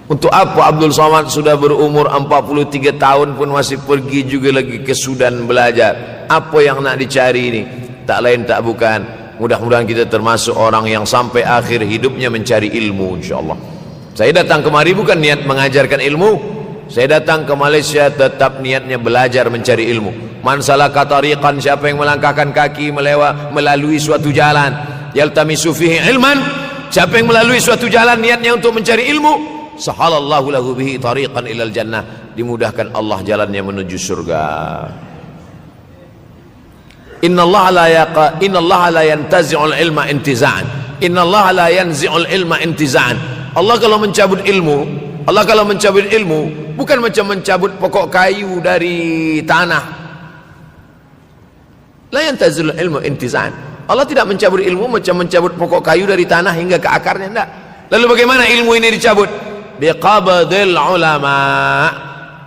Untuk apa Abdul Somad sudah berumur 43 tahun pun masih pergi juga lagi ke Sudan belajar? Apa yang nak dicari ini? Tak lain tak bukan, mudah-mudahan kita termasuk orang yang sampai akhir hidupnya mencari ilmu, insyaAllah. Saya datang kemari bukan niat mengajarkan ilmu. Saya datang ke Malaysia tetap niatnya belajar mencari ilmu. Man salaka tariqan, siapa yang melangkahkan kaki melalui suatu jalan, yaltamisu fihi ilman, siapa yang melalui suatu jalan niatnya untuk mencari ilmu, sahalallahu lahu bihi tariqan ilal jannah, dimudahkan Allah jalannya menuju surga. Innallaha la yantazi'ul ilma intiza'an. Innallaha la yanzi'ul ilma intiza'an. Allah kalau mencabut ilmu, bukan macam mencabut pokok kayu dari tanah. La yantazil ilmu intizan. Allah tidak mencabut ilmu macam mencabut pokok kayu dari tanah hingga ke akarnya, tidak. Lalu bagaimana ilmu ini dicabut? Biqabdil ulama.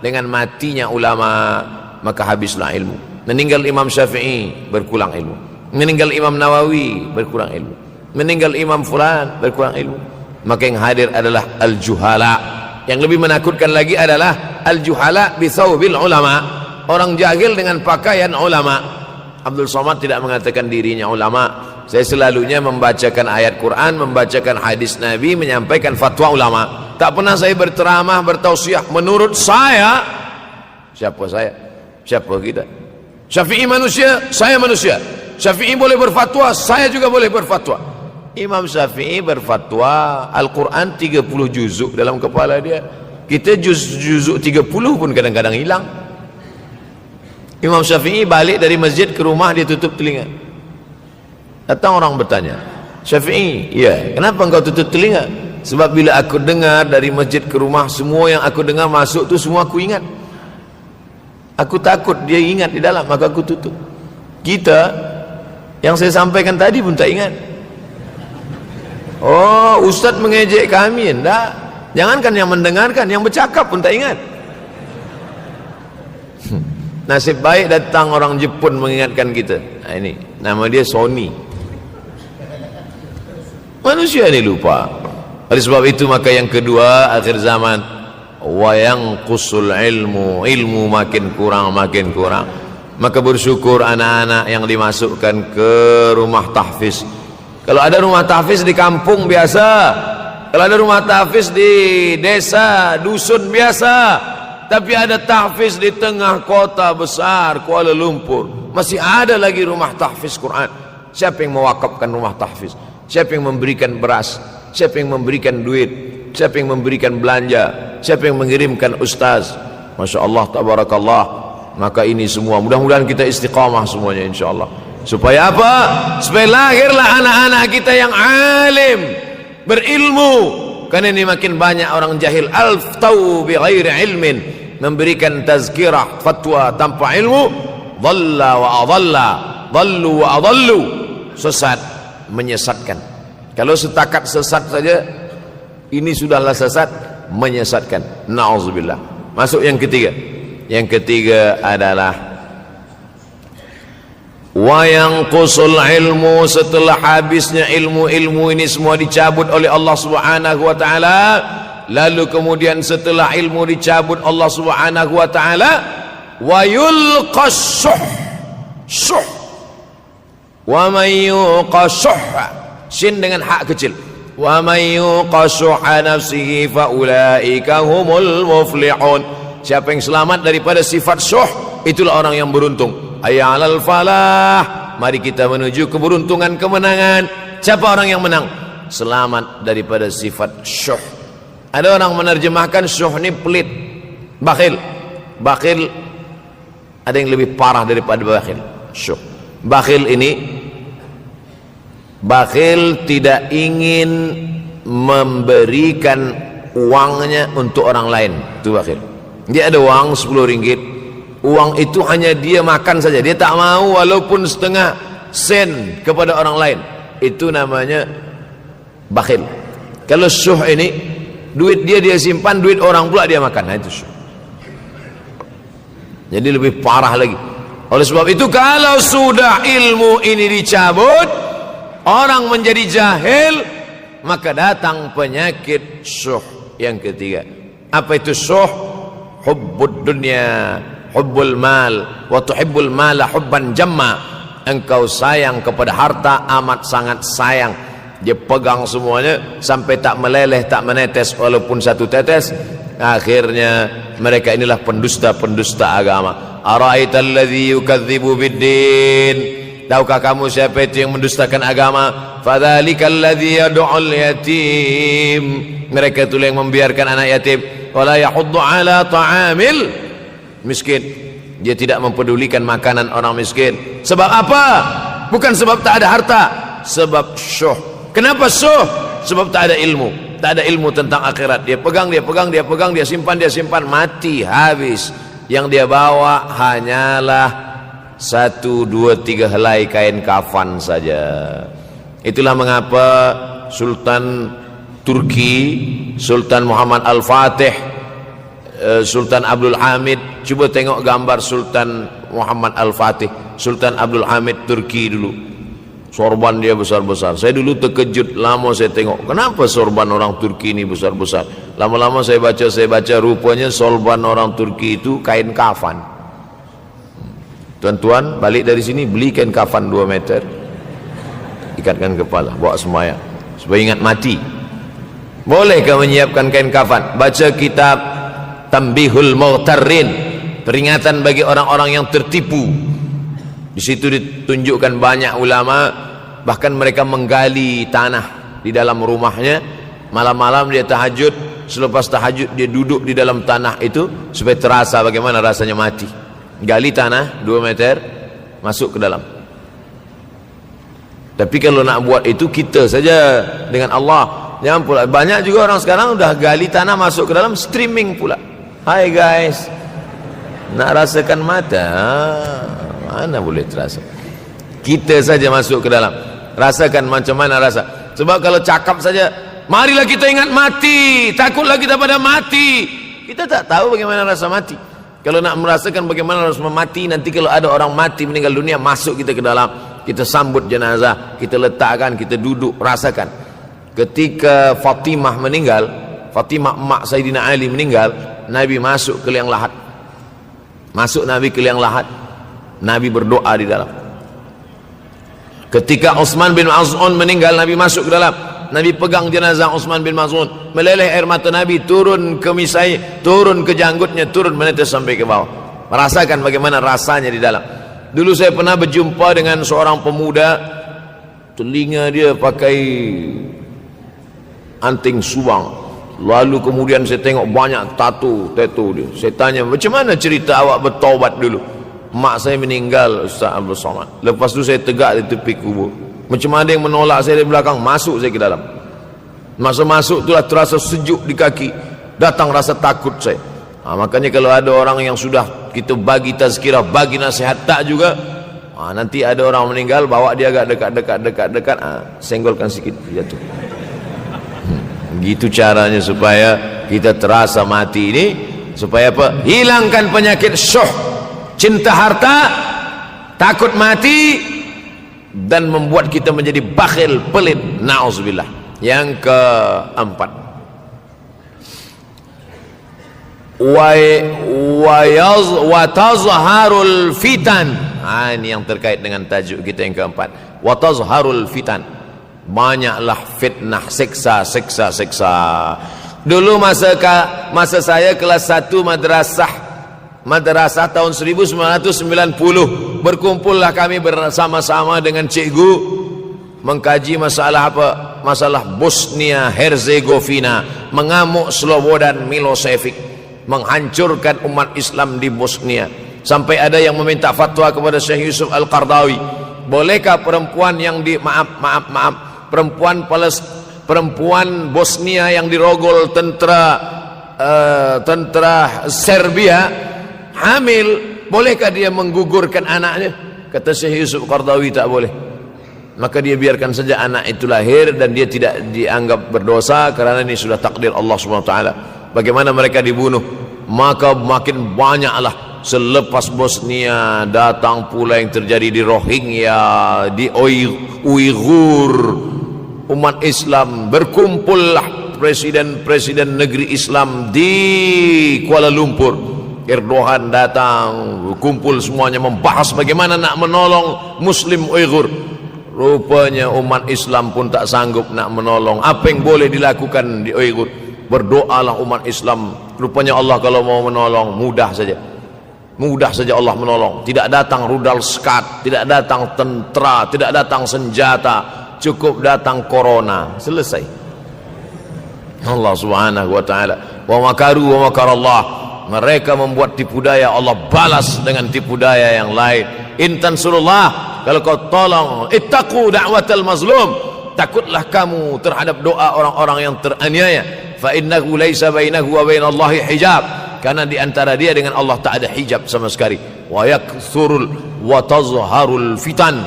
Dengan matinya ulama, maka habislah ilmu. Meninggal Imam Syafi'i, berkurang ilmu. Meninggal Imam Nawawi, berkurang ilmu. Meninggal Imam Fulan, berkurang ilmu. Maka yang hadir adalah al-juhala. Yang lebih menakutkan lagi adalah al-juhala bisawbil ulama. Orang jahil dengan pakaian ulama. Abdul Somad tidak mengatakan dirinya ulama. Saya selalunya membacakan ayat Quran, membacakan hadis Nabi, menyampaikan fatwa ulama. Tak pernah saya berceramah, bertausiah. Menurut saya, siapa saya? Siapa kita? Syafi'i manusia, saya manusia. Syafi'i boleh berfatwa, saya juga boleh berfatwa. Imam Syafi'i berfatwa Al-Quran 30 juzuk dalam kepala dia. Kita juzuk 30 pun kadang-kadang hilang. Imam Syafi'i balik dari masjid ke rumah, dia tutup telinga. Datang orang bertanya, Syafi'i, ya, kenapa engkau tutup telinga? Sebab bila aku dengar dari masjid ke rumah, semua yang aku dengar masuk tu semua aku ingat. Aku takut dia ingat di dalam, maka aku tutup. Kita, yang saya sampaikan tadi pun tak ingat. Oh, ustaz mengejek kami, enggak. Jangankan yang mendengarkan, yang bercakap pun tak ingat. Nasib baik datang orang Jepun mengingatkan kita. Nah, ini nama dia Sony. Manusia ini lupa. Oleh sebab itu maka yang kedua, akhir zaman, wa yanqusul ilmu, ilmu makin kurang. Maka bersyukur anak-anak yang dimasukkan ke rumah tahfiz. Kalau ada rumah tahfiz di kampung biasa, kalau ada rumah tahfiz di desa, dusun biasa, tapi ada tahfiz di tengah kota besar Kuala Lumpur, masih ada lagi rumah tahfiz Quran. Siapa yang mewakafkan rumah tahfiz? Siapa yang memberikan beras? Siapa yang memberikan duit? Siapa yang memberikan belanja? Siapa yang mengirimkan ustaz? Masya Allah, tabarakallah. Maka ini semua mudah-mudahan kita istiqamah semuanya insyaAllah. Supaya apa? Supaya lahirlah anak-anak kita yang alim, berilmu. Karena ini makin banyak orang jahil. Al-ftau bi ghairi ilmin, memberikan tazkirah, fatwa tanpa ilmu. Dhalla wa adalla, dhallu wa adallu, sesat, menyesatkan. Kalau setakat sesat saja, ini sudahlah sesat, menyesatkan. Na'udzubillah. Masuk yang ketiga. Yang ketiga adalah wa yanqusul ilmu, setelah habisnya ilmu-ilmu ini semua dicabut oleh Allah Subhanahu wa taala. Lalu kemudian setelah ilmu dicabut Allah Subhanahu wa taala, wa yulqas syuh. Wa may yuqashuh, sin dengan hak kecil. Wa may yuqashuha nafsihi fa ulaika humul muflihun. Siapa yang selamat daripada sifat syuh, itulah orang yang beruntung. Hayya 'alal falah, mari kita menuju keberuntungan, kemenangan. Siapa orang yang menang? Selamat daripada sifat syuh. Ada orang menerjemahkan syuh ini pelit, bakhil. Bakhil ada yang lebih parah daripada bakhil. Syuh. Bakhil ini, bakhil tidak ingin memberikan uangnya untuk orang lain. Itu bakhil. Dia ada uang 10 ringgit, uang itu hanya dia makan saja, dia tak mau walaupun setengah sen kepada orang lain. Itu namanya bakhil. Kalau syuh ini, duit dia simpan, duit orang pula dia makan. Nah, itu syuh. Jadi lebih parah lagi. Oleh sebab itu kalau sudah ilmu ini dicabut, orang menjadi jahil, maka datang penyakit syuh yang ketiga. Apa itu syuh? Hubbud dunya, hubbul mal, wa tuhibbul mala hubban jamma. Engkau sayang kepada harta, amat sangat sayang. Dia pegang semuanya sampai tak meleleh, tak menetes walaupun satu tetes. Akhirnya mereka inilah pendusta-pendusta agama. Ara'aital ladzi yukadzibu biddin, tahukah kamu siapa itu yang mendustakan agama? Fadzalikal ladzi yad'ul yatim, mereka itu yang membiarkan anak yatim. Wala yahuddu ala ta'amil miskin, dia tidak mempedulikan makanan orang miskin. Sebab apa? Bukan sebab tak ada harta, sebab syuh. Kenapa syuh? Sebab tak ada ilmu. Tak ada ilmu tentang akhirat. Dia pegang, dia simpan, mati, habis. Yang dia bawa hanyalah 1, 2, 3 helai kain kafan saja. Itulah mengapa Sultan Turki, Sultan Muhammad Al-Fatih, Sultan Abdul Hamid, coba tengok gambar Sultan Muhammad Al-Fatih, Sultan Abdul Hamid Turki dulu. Sorban dia besar-besar. Saya dulu terkejut, lama saya tengok, kenapa sorban orang Turki ini besar-besar. Lama-lama saya baca, rupanya sorban orang Turki itu kain kafan. Tuan-tuan balik dari sini beli kain kafan 2 meter, ikatkan kepala, bawa sembahyang supaya ingat mati. Bolehkah menyiapkan kain kafan? Baca kitab Tanbihul Mughtarrin, peringatan bagi orang-orang yang tertipu. Di situ ditunjukkan banyak ulama, bahkan mereka menggali tanah di dalam rumahnya, malam-malam dia tahajud, selepas tahajud dia duduk di dalam tanah itu supaya terasa bagaimana rasanya mati. Gali tanah 2 meter, masuk ke dalam. Tapi kalau nak buat itu kita saja dengan Allah. Jangan pula, banyak juga orang sekarang udah gali tanah masuk ke dalam, streaming pula. Hai guys, nak rasakan mata, mana boleh terasa. Kita saja masuk ke dalam, rasakan macam mana rasa. Sebab kalau cakap saja, marilah kita ingat mati, takutlah kita pada mati, kita tak tahu bagaimana rasa mati. Kalau nak merasakan bagaimana rasa mati, nanti kalau ada orang mati meninggal dunia, masuk kita ke dalam, kita sambut jenazah, kita letakkan, kita duduk, rasakan. Ketika Fatimah meninggal, Fatimah emak Sayyidina Ali meninggal, Nabi masuk ke liang lahat. Masuk Nabi ke liang lahat, Nabi berdoa di dalam. Ketika Utsman bin Maz'un meninggal, Nabi masuk ke dalam, Nabi pegang jenazah Utsman bin Maz'un, meleleh air mata Nabi turun ke misai, turun ke janggutnya, turun menetes sampai ke bawah. Merasakan bagaimana rasanya di dalam. Dulu saya pernah berjumpa dengan seorang pemuda, telinga dia pakai anting subang, lalu kemudian saya tengok banyak tato dia. Saya tanya, macam mana cerita awak bertaubat dulu? Mak saya meninggal, Ustaz Abdul Somad. Lepas tu saya tegak di tepi kubur. Macam ada yang menolak saya dari belakang, masuk saya ke dalam. Masa masuk itulah terasa sejuk di kaki, datang rasa takut saya. Makanya kalau ada orang yang sudah kita bagi tazkirah, bagi nasihat tak juga, nanti ada orang meninggal, bawa dia agak dekat, senggolkan sikit, jatuh. Gitu caranya supaya kita terasa mati ini, supaya apa? Hilangkan penyakit syuh, cinta harta, takut mati, dan membuat kita menjadi bakhil, pelit. Na'udzubillah. Yang keempat, wa tazharul fitan. Ini yang terkait dengan tajuk kita yang keempat. Wa tazharul fitan. Banyaklah fitnah, siksa. Dulu masa saya kelas 1 madrasah tahun 1990, berkumpullah kami bersama-sama dengan cikgu mengkaji masalah apa? Masalah Bosnia Herzegovina, mengamuk Slobodan Milosevic, menghancurkan umat Islam di Bosnia. Sampai ada yang meminta fatwa kepada Syekh Yusuf Al-Qardawi, bolehkah perempuan yang perempuan Bosnia yang dirogol tentara Serbia hamil, bolehkah dia menggugurkan anaknya? Kata Syekh Yusuf Qardawi, tak boleh. Maka dia biarkan saja anak itu lahir dan dia tidak dianggap berdosa, karena ini sudah takdir Allah SWT. Bagaimana mereka dibunuh? Maka makin banyaklah selepas Bosnia datang pula yang terjadi di Rohingya, di Uighur. Umat Islam berkumpullah, presiden-presiden negeri Islam di Kuala Lumpur. Erdogan datang, kumpul semuanya membahas bagaimana nak menolong Muslim Uighur. Rupanya umat Islam pun tak sanggup nak menolong. Apa yang boleh dilakukan di Uighur? Berdoalah umat Islam. Rupanya Allah kalau mau menolong mudah saja. Mudah saja Allah menolong. Tidak datang rudal skat, tidak datang tentera, tidak datang senjata, cukup datang corona, selesai. Allah Subhanahu wa taala, wa makaru wa makarallah. Mereka membuat tipu daya, Allah balas dengan tipu daya yang lain. In tansurullah, kalau kau tolong, ittaqu da'watal mazlum, takutlah kamu terhadap doa orang-orang yang teraniaya. Fa innahu laisa bainahu wa bainallahi hijab, karena di antara dia dengan Allah tak ada hijab sama sekali. Wa yakthurul wa tazharul fitan,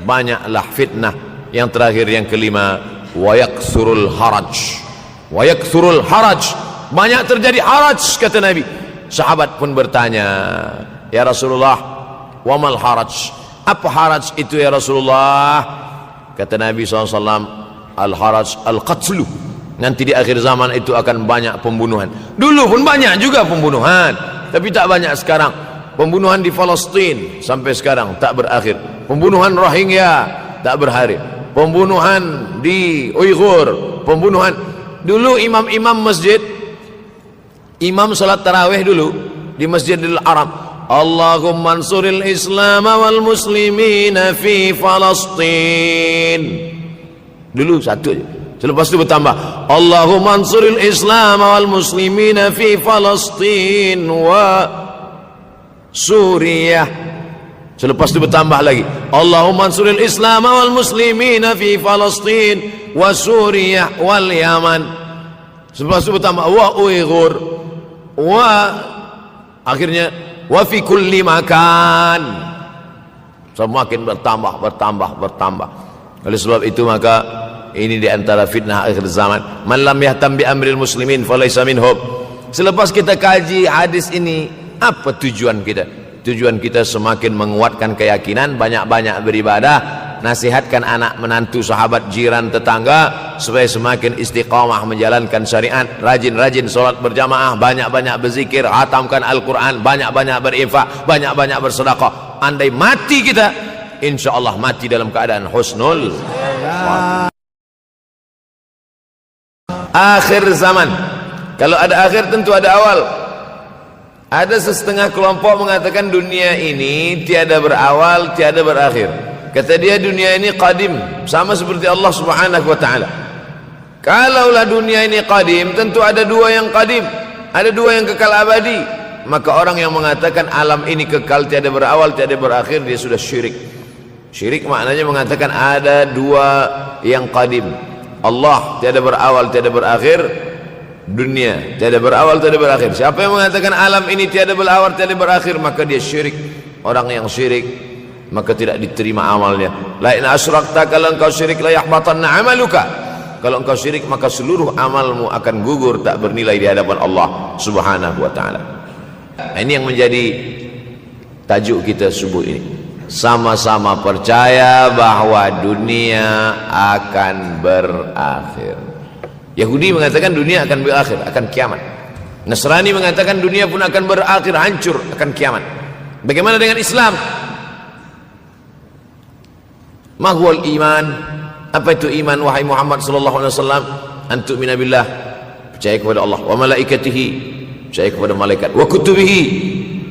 banyaklah fitnah. Yang terakhir, yang kelima, wa yakthurul haraj. Wa yakthurul haraj, banyak terjadi haraj, kata Nabi. Sahabat pun bertanya, ya Rasulullah, wa mal haraj? Apa haraj itu ya Rasulullah? Kata Nabi SAW, al haraj al qatlu. Nanti di akhir zaman itu akan banyak pembunuhan. Dulu pun banyak juga pembunuhan, tapi tak banyak sekarang. Pembunuhan di Palestin sampai sekarang tak berakhir. Pembunuhan Rohingya tak berakhir. Pembunuhan di Uighur, pembunuhan Dulu imam-imam masjid, imam salat tarawih dulu di Masjidil Haram, Allahumma ansuril Islam wal muslimina fi Falastin. Dulu satu aja. Selepas itu bertambah, Allahumma ansuril Islam wal muslimina fi Falastin wa Suriah. Selepas itu bertambah lagi, Allahumma ansuril Islam wal muslimina fi Falastin wa Suriah wal Yaman. Selepas itu bertambah wa Uighur wa akhirnya wa fi kulli makan. Semakin bertambah. Oleh sebab itu maka ini di antara fitnah akhir zaman. Man lam yahtam bi amril muslimin falaysa minhum. Selepas kita kaji hadis ini, apa tujuan kita? Tujuan kita semakin menguatkan keyakinan, banyak-banyak beribadah, nasihatkan anak menantu, sahabat, jiran, tetangga supaya semakin istiqamah menjalankan syariat, rajin-rajin solat berjamaah, banyak-banyak berzikir, hatamkan Al-Quran, banyak-banyak berinfak, banyak-banyak bersedekah. Andai mati kita, insyaallah mati dalam keadaan husnul akhir zaman. Kalau ada akhir tentu ada awal. Ada setengah kelompok mengatakan dunia ini tiada berawal, tiada berakhir. Kata dia dunia ini qadim, sama seperti Allah Subhanahu wa taala. Kalaulah dunia ini qadim, tentu ada dua yang qadim, ada dua yang kekal abadi. Maka orang yang mengatakan alam ini kekal, tiada berawal, tiada berakhir, dia sudah syirik. Syirik maknanya mengatakan ada dua yang qadim. Allah tiada berawal, tiada berakhir, dunia tiada berawal, tiada berakhir. Siapa yang mengatakan alam ini tiada berawal, tiada berakhir, maka dia syirik. Orang yang syirik maka tidak diterima amalnya. La in asyrakta, kalau engkau syirik la yahbatanna amaluka. Kalau engkau syirik maka seluruh amalmu akan gugur, tak bernilai di hadapan Allah Subhanahu wa taala. Ini yang menjadi tajuk kita subuh ini. Sama-sama percaya bahwa dunia akan berakhir. Yahudi mengatakan dunia akan berakhir, akan kiamat. Nasrani mengatakan dunia pun akan berakhir, hancur, akan kiamat. Bagaimana dengan Islam? Mahwal iman. Apa itu iman wahai Muhammad sallallahu alaihi wasallam? Antu'mina billah, percaya kepada Allah, wa malaikatihi, percaya kepada malaikat, wa kutubihi,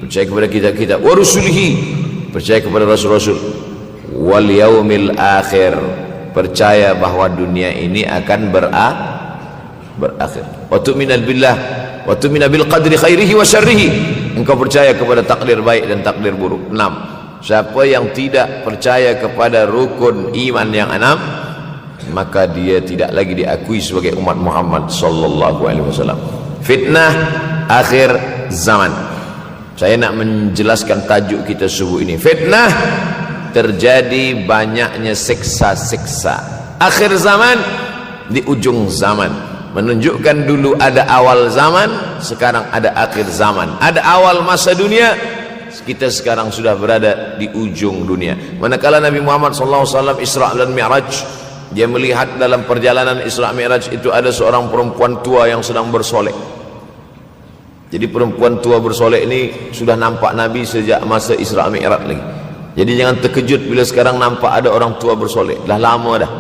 percaya kepada kitab-kitab, wa rusulihi, percaya kepada rasul-rasul, wal yaumil akhir, percaya bahwa dunia ini akan berakhir. Wa tu'mina billah wa tu'mina bil qadri khairihi wa syarrihi, engkau percaya kepada takdir baik dan takdir buruk. 6. Siapa yang tidak percaya kepada rukun iman yang 6, maka dia tidak lagi diakui sebagai umat Muhammad sallallahu alaihi wasallam. Fitnah akhir zaman. Saya nak menjelaskan tajuk kita subuh ini. Fitnah, terjadi banyaknya siksa-siksa. Akhir zaman, di ujung zaman. Menunjukkan dulu ada awal zaman, sekarang ada akhir zaman. Ada awal masa dunia, kita sekarang sudah berada di ujung dunia. Manakala Nabi Muhammad SAW Isra dan Mi'raj, dia melihat dalam perjalanan Isra Mi'raj itu ada seorang perempuan tua yang sedang bersolek. Jadi perempuan tua bersolek ini sudah nampak Nabi sejak masa Isra Mi'raj lagi. Jadi jangan terkejut bila sekarang nampak ada orang tua bersolek. Dah lama dah.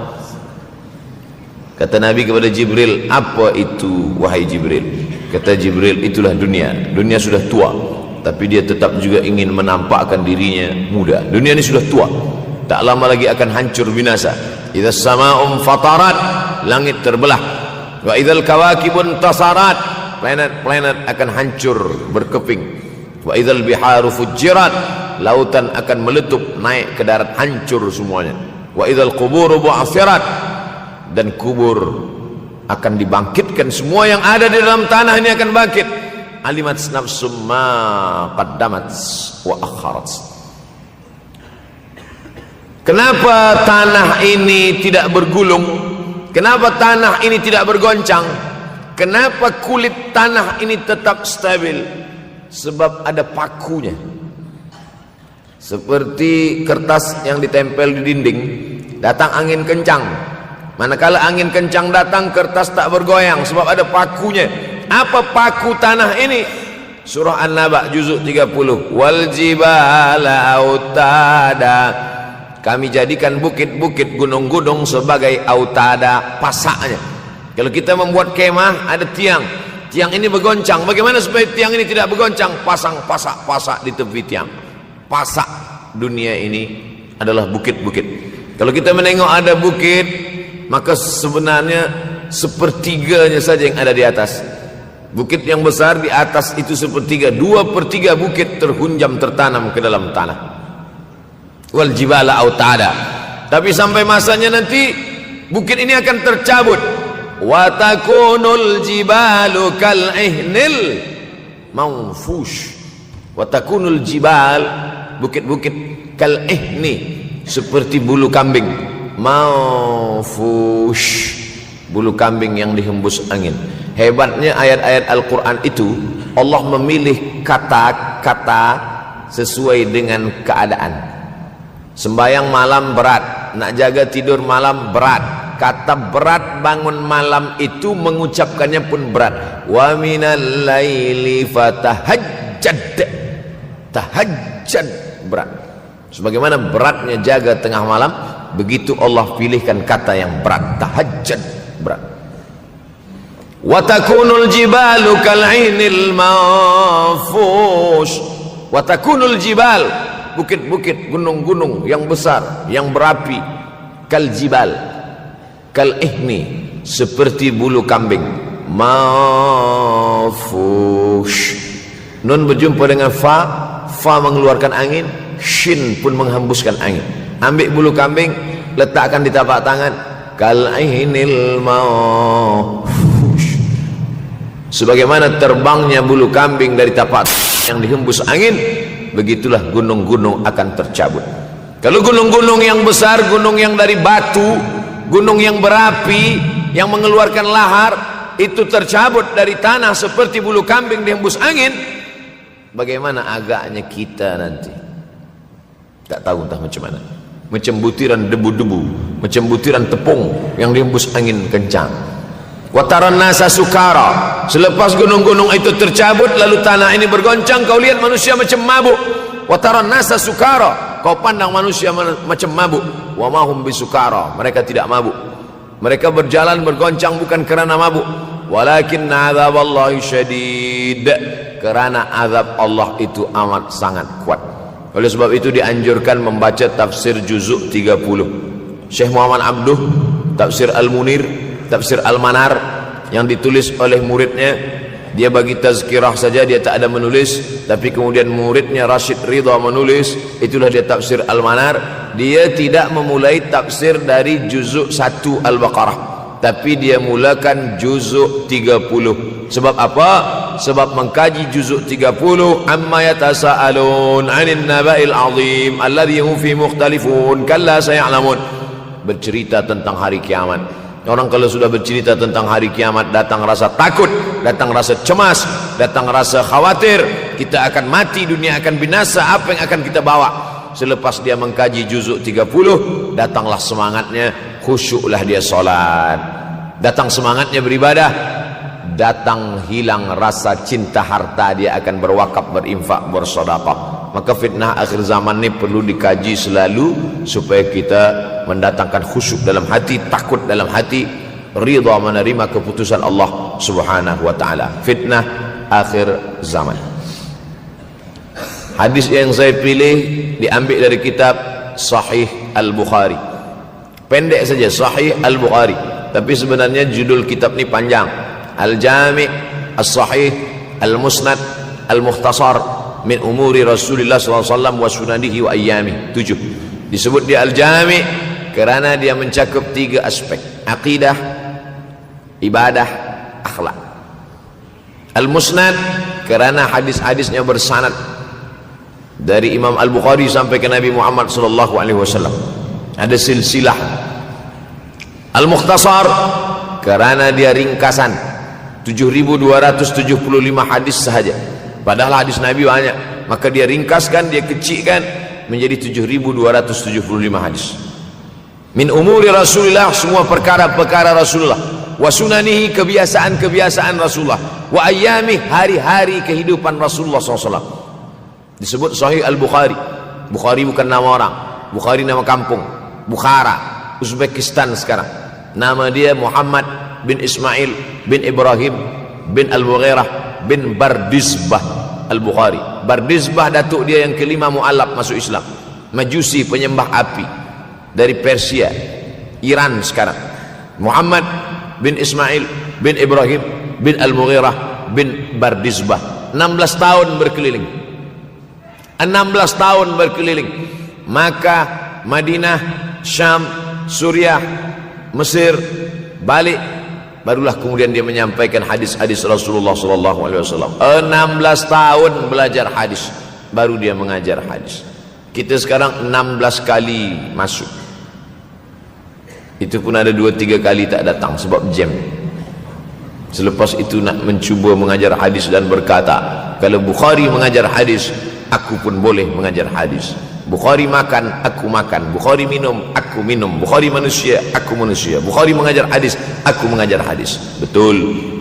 Kata Nabi kepada Jibril, apa itu wahai Jibril? Kata Jibril, itulah dunia. Dunia sudah tua, tapi dia tetap juga ingin menampakkan dirinya muda. Dunia ini sudah tua, tak lama lagi akan hancur binasa. Idza sama'um fatarat, langit terbelah. Wa idzal kawakibun tasarat, planet-planet akan hancur berkeping. Wa idzal biharu fujirat, lautan akan meletup naik ke darat, hancur semuanya. Wa idzal quburu bu'athirat, dan kubur akan dibangkitkan. Semua yang ada di dalam tanah ini akan bangkit. Alimat nafsum ma qaddamat wa akharat. Kenapa tanah ini tidak bergulung? Kenapa tanah ini tidak bergoncang? Kenapa kulit tanah ini tetap stabil? Sebab ada pakunya. Seperti kertas yang ditempel di dinding, datang angin kencang, manakala angin kencang datang, kertas tak bergoyang sebab ada pakunya. Apa paku tanah ini? Surah An-Naba juzuk 30. Wal jibala autada, kami jadikan bukit-bukit, gunung-gunung sebagai autada, pasaknya. Kalau kita membuat kemah, ada tiang. Tiang ini bergoncang. Bagaimana supaya tiang ini tidak bergoncang? Pasang pasak-pasak di tepi tiang. Pasak dunia ini adalah bukit-bukit. Kalau kita menengok ada bukit, maka sebenarnya sepertiganya saja yang ada di atas. Bukit yang besar di atas itu sepertiga, 2/3 bukit terhunjam tertanam ke dalam tanah. Wal jibala autada. Tapi sampai masanya nanti bukit ini akan tercabut. Wa takunul jibalu kal ihnil manfush. Wa takunul jibal, bukit-bukit kal ihni, seperti bulu kambing. Manfush, bulu kambing yang dihembus angin. Hebatnya ayat-ayat Al-Quran itu, Allah memilih kata-kata sesuai dengan keadaan. Sembayang malam berat, nak jaga tidur malam berat. Kata berat bangun malam itu mengucapkannya pun berat. Wa minal laili fatahajjad, tahajjad berat. Sebagaimana beratnya jaga tengah malam, begitu Allah pilihkan kata yang berat, tahajjud berat. Wa takunul jibalu kal 'ainil manfush. Wa takunul jibal, bukit-bukit, gunung-gunung yang besar, yang berapi, kal jibal, kal ihni, seperti bulu kambing. Manfush. Nun berjumpa dengan fa, fa mengeluarkan angin, shin pun menghembuskan angin. Ambil bulu kambing, letakkan di tapak tangan, kal ainil manfush. Sebagaimana terbangnya bulu kambing dari tapak yang dihembus angin, begitulah gunung-gunung akan tercabut. Kalau gunung-gunung yang besar, gunung yang dari batu, gunung yang berapi, yang mengeluarkan lahar, itu tercabut dari tanah seperti bulu kambing dihembus angin, bagaimana agaknya kita nanti? Tak tahu entah macam mana. Macam butiran debu-debu, macam butiran tepung yang dihembus angin kencang. Wataran nasa sukara. Selepas gunung-gunung itu tercabut, lalu tanah ini bergoncang, kau lihat manusia macam mabuk. Wataran nasa sukara. Kau pandang manusia macam mabuk. Wa mahum bisukara. Mereka tidak mabuk. Mereka berjalan bergoncang bukan kerana mabuk. Walakin azaballahi syadid. Kerana azab Allah itu amat sangat kuat. Oleh sebab itu dianjurkan membaca tafsir juzuk 30. Syekh Muhammad Abduh, tafsir Al-Munir, tafsir Al-Manar, yang ditulis oleh muridnya. Dia bagi tazkirah saja, dia tak ada menulis. Tapi kemudian muridnya Rashid Ridha menulis. Itulah dia tafsir Al-Manar. Dia tidak memulai tafsir dari juzuk 1 Al-Baqarah, tapi dia mulakan juzuk 30. Sebab apa? Sebab mengkaji juzuk 30, amma yatasaalun 'anil naba'il 'azim alladhi hum fi mukhtalifun kalla sayalamun. Bercerita tentang hari kiamat. Orang kalau sudah bercerita tentang hari kiamat, datang rasa takut, datang rasa cemas, datang rasa khawatir, kita akan mati, dunia akan binasa, apa yang akan kita bawa? Selepas dia mengkaji juzuk 30, datanglah semangatnya, khusyuklah dia solat, datang semangatnya beribadah, datang hilang rasa cinta harta, dia akan berwakaf, berinfak, bersedekah. Maka fitnah akhir zaman ini perlu dikaji selalu supaya kita mendatangkan khusyuk dalam hati, takut dalam hati, ridha menerima keputusan Allah Subhanahu wa taala. Fitnah akhir zaman. Hadis yang saya pilih diambil dari kitab Sahih Al-Bukhari. Pendek saja, Sahih Al-Bukhari, tapi sebenarnya judul kitab ini panjang. Al-Jami' As-Sahih Al-Musnad Al-Mukhtasar min umuri Rasulullah SAW wa sunanihi wa ayyami. 7. Disebut dia Al-Jami' kerana dia mencakup 3 aspek: akidah, ibadah, akhlak. Al-Musnad kerana hadis-hadisnya bersanad dari Imam Al-Bukhari sampai ke Nabi Muhammad SAW. Ada silsilah. Al-Mukhtasar kerana dia ringkasan, 7.275 hadis sahaja. Padahal hadis Nabi banyak, maka dia ringkaskan, dia kecilkan menjadi 7.275 hadis. Min umuri Rasulullah, semua perkara-perkara Rasulullah. Wa sunanihi, kebiasaan-kebiasaan Rasulullah. Wa ayyami, hari-hari kehidupan Rasulullah SAW. Disebut Sahih Al-Bukhari. Bukhari bukan nama orang, Bukhari nama kampung, Bukhara, Uzbekistan sekarang. Nama dia Muhammad bin Ismail bin Ibrahim bin Al-Mughirah bin Bardizbah Al-Bukhari. Bardizbah datuk dia yang kelima mu'alaf masuk Islam, Majusi penyembah api dari Persia, Iran sekarang. Muhammad bin Ismail bin Ibrahim bin Al-Mughirah bin Bardizbah, 16 tahun berkeliling, 16 tahun berkeliling Makkah, Madinah, Syam, Suriah, Mesir, balik, barulah kemudian dia menyampaikan hadis-hadis Rasulullah SAW. 16 tahun belajar hadis, baru dia mengajar hadis. Kita sekarang 16 kali masuk, itu pun ada 2-3 kali tak datang sebab jam. Selepas itu nak mencuba mengajar hadis dan berkata, kalau Bukhari mengajar hadis, aku pun boleh mengajar hadis. Bukhari makan, aku makan. Bukhari minum, aku minum. Bukhari manusia, aku manusia. Bukhari mengajar hadis, aku mengajar hadis. Betul.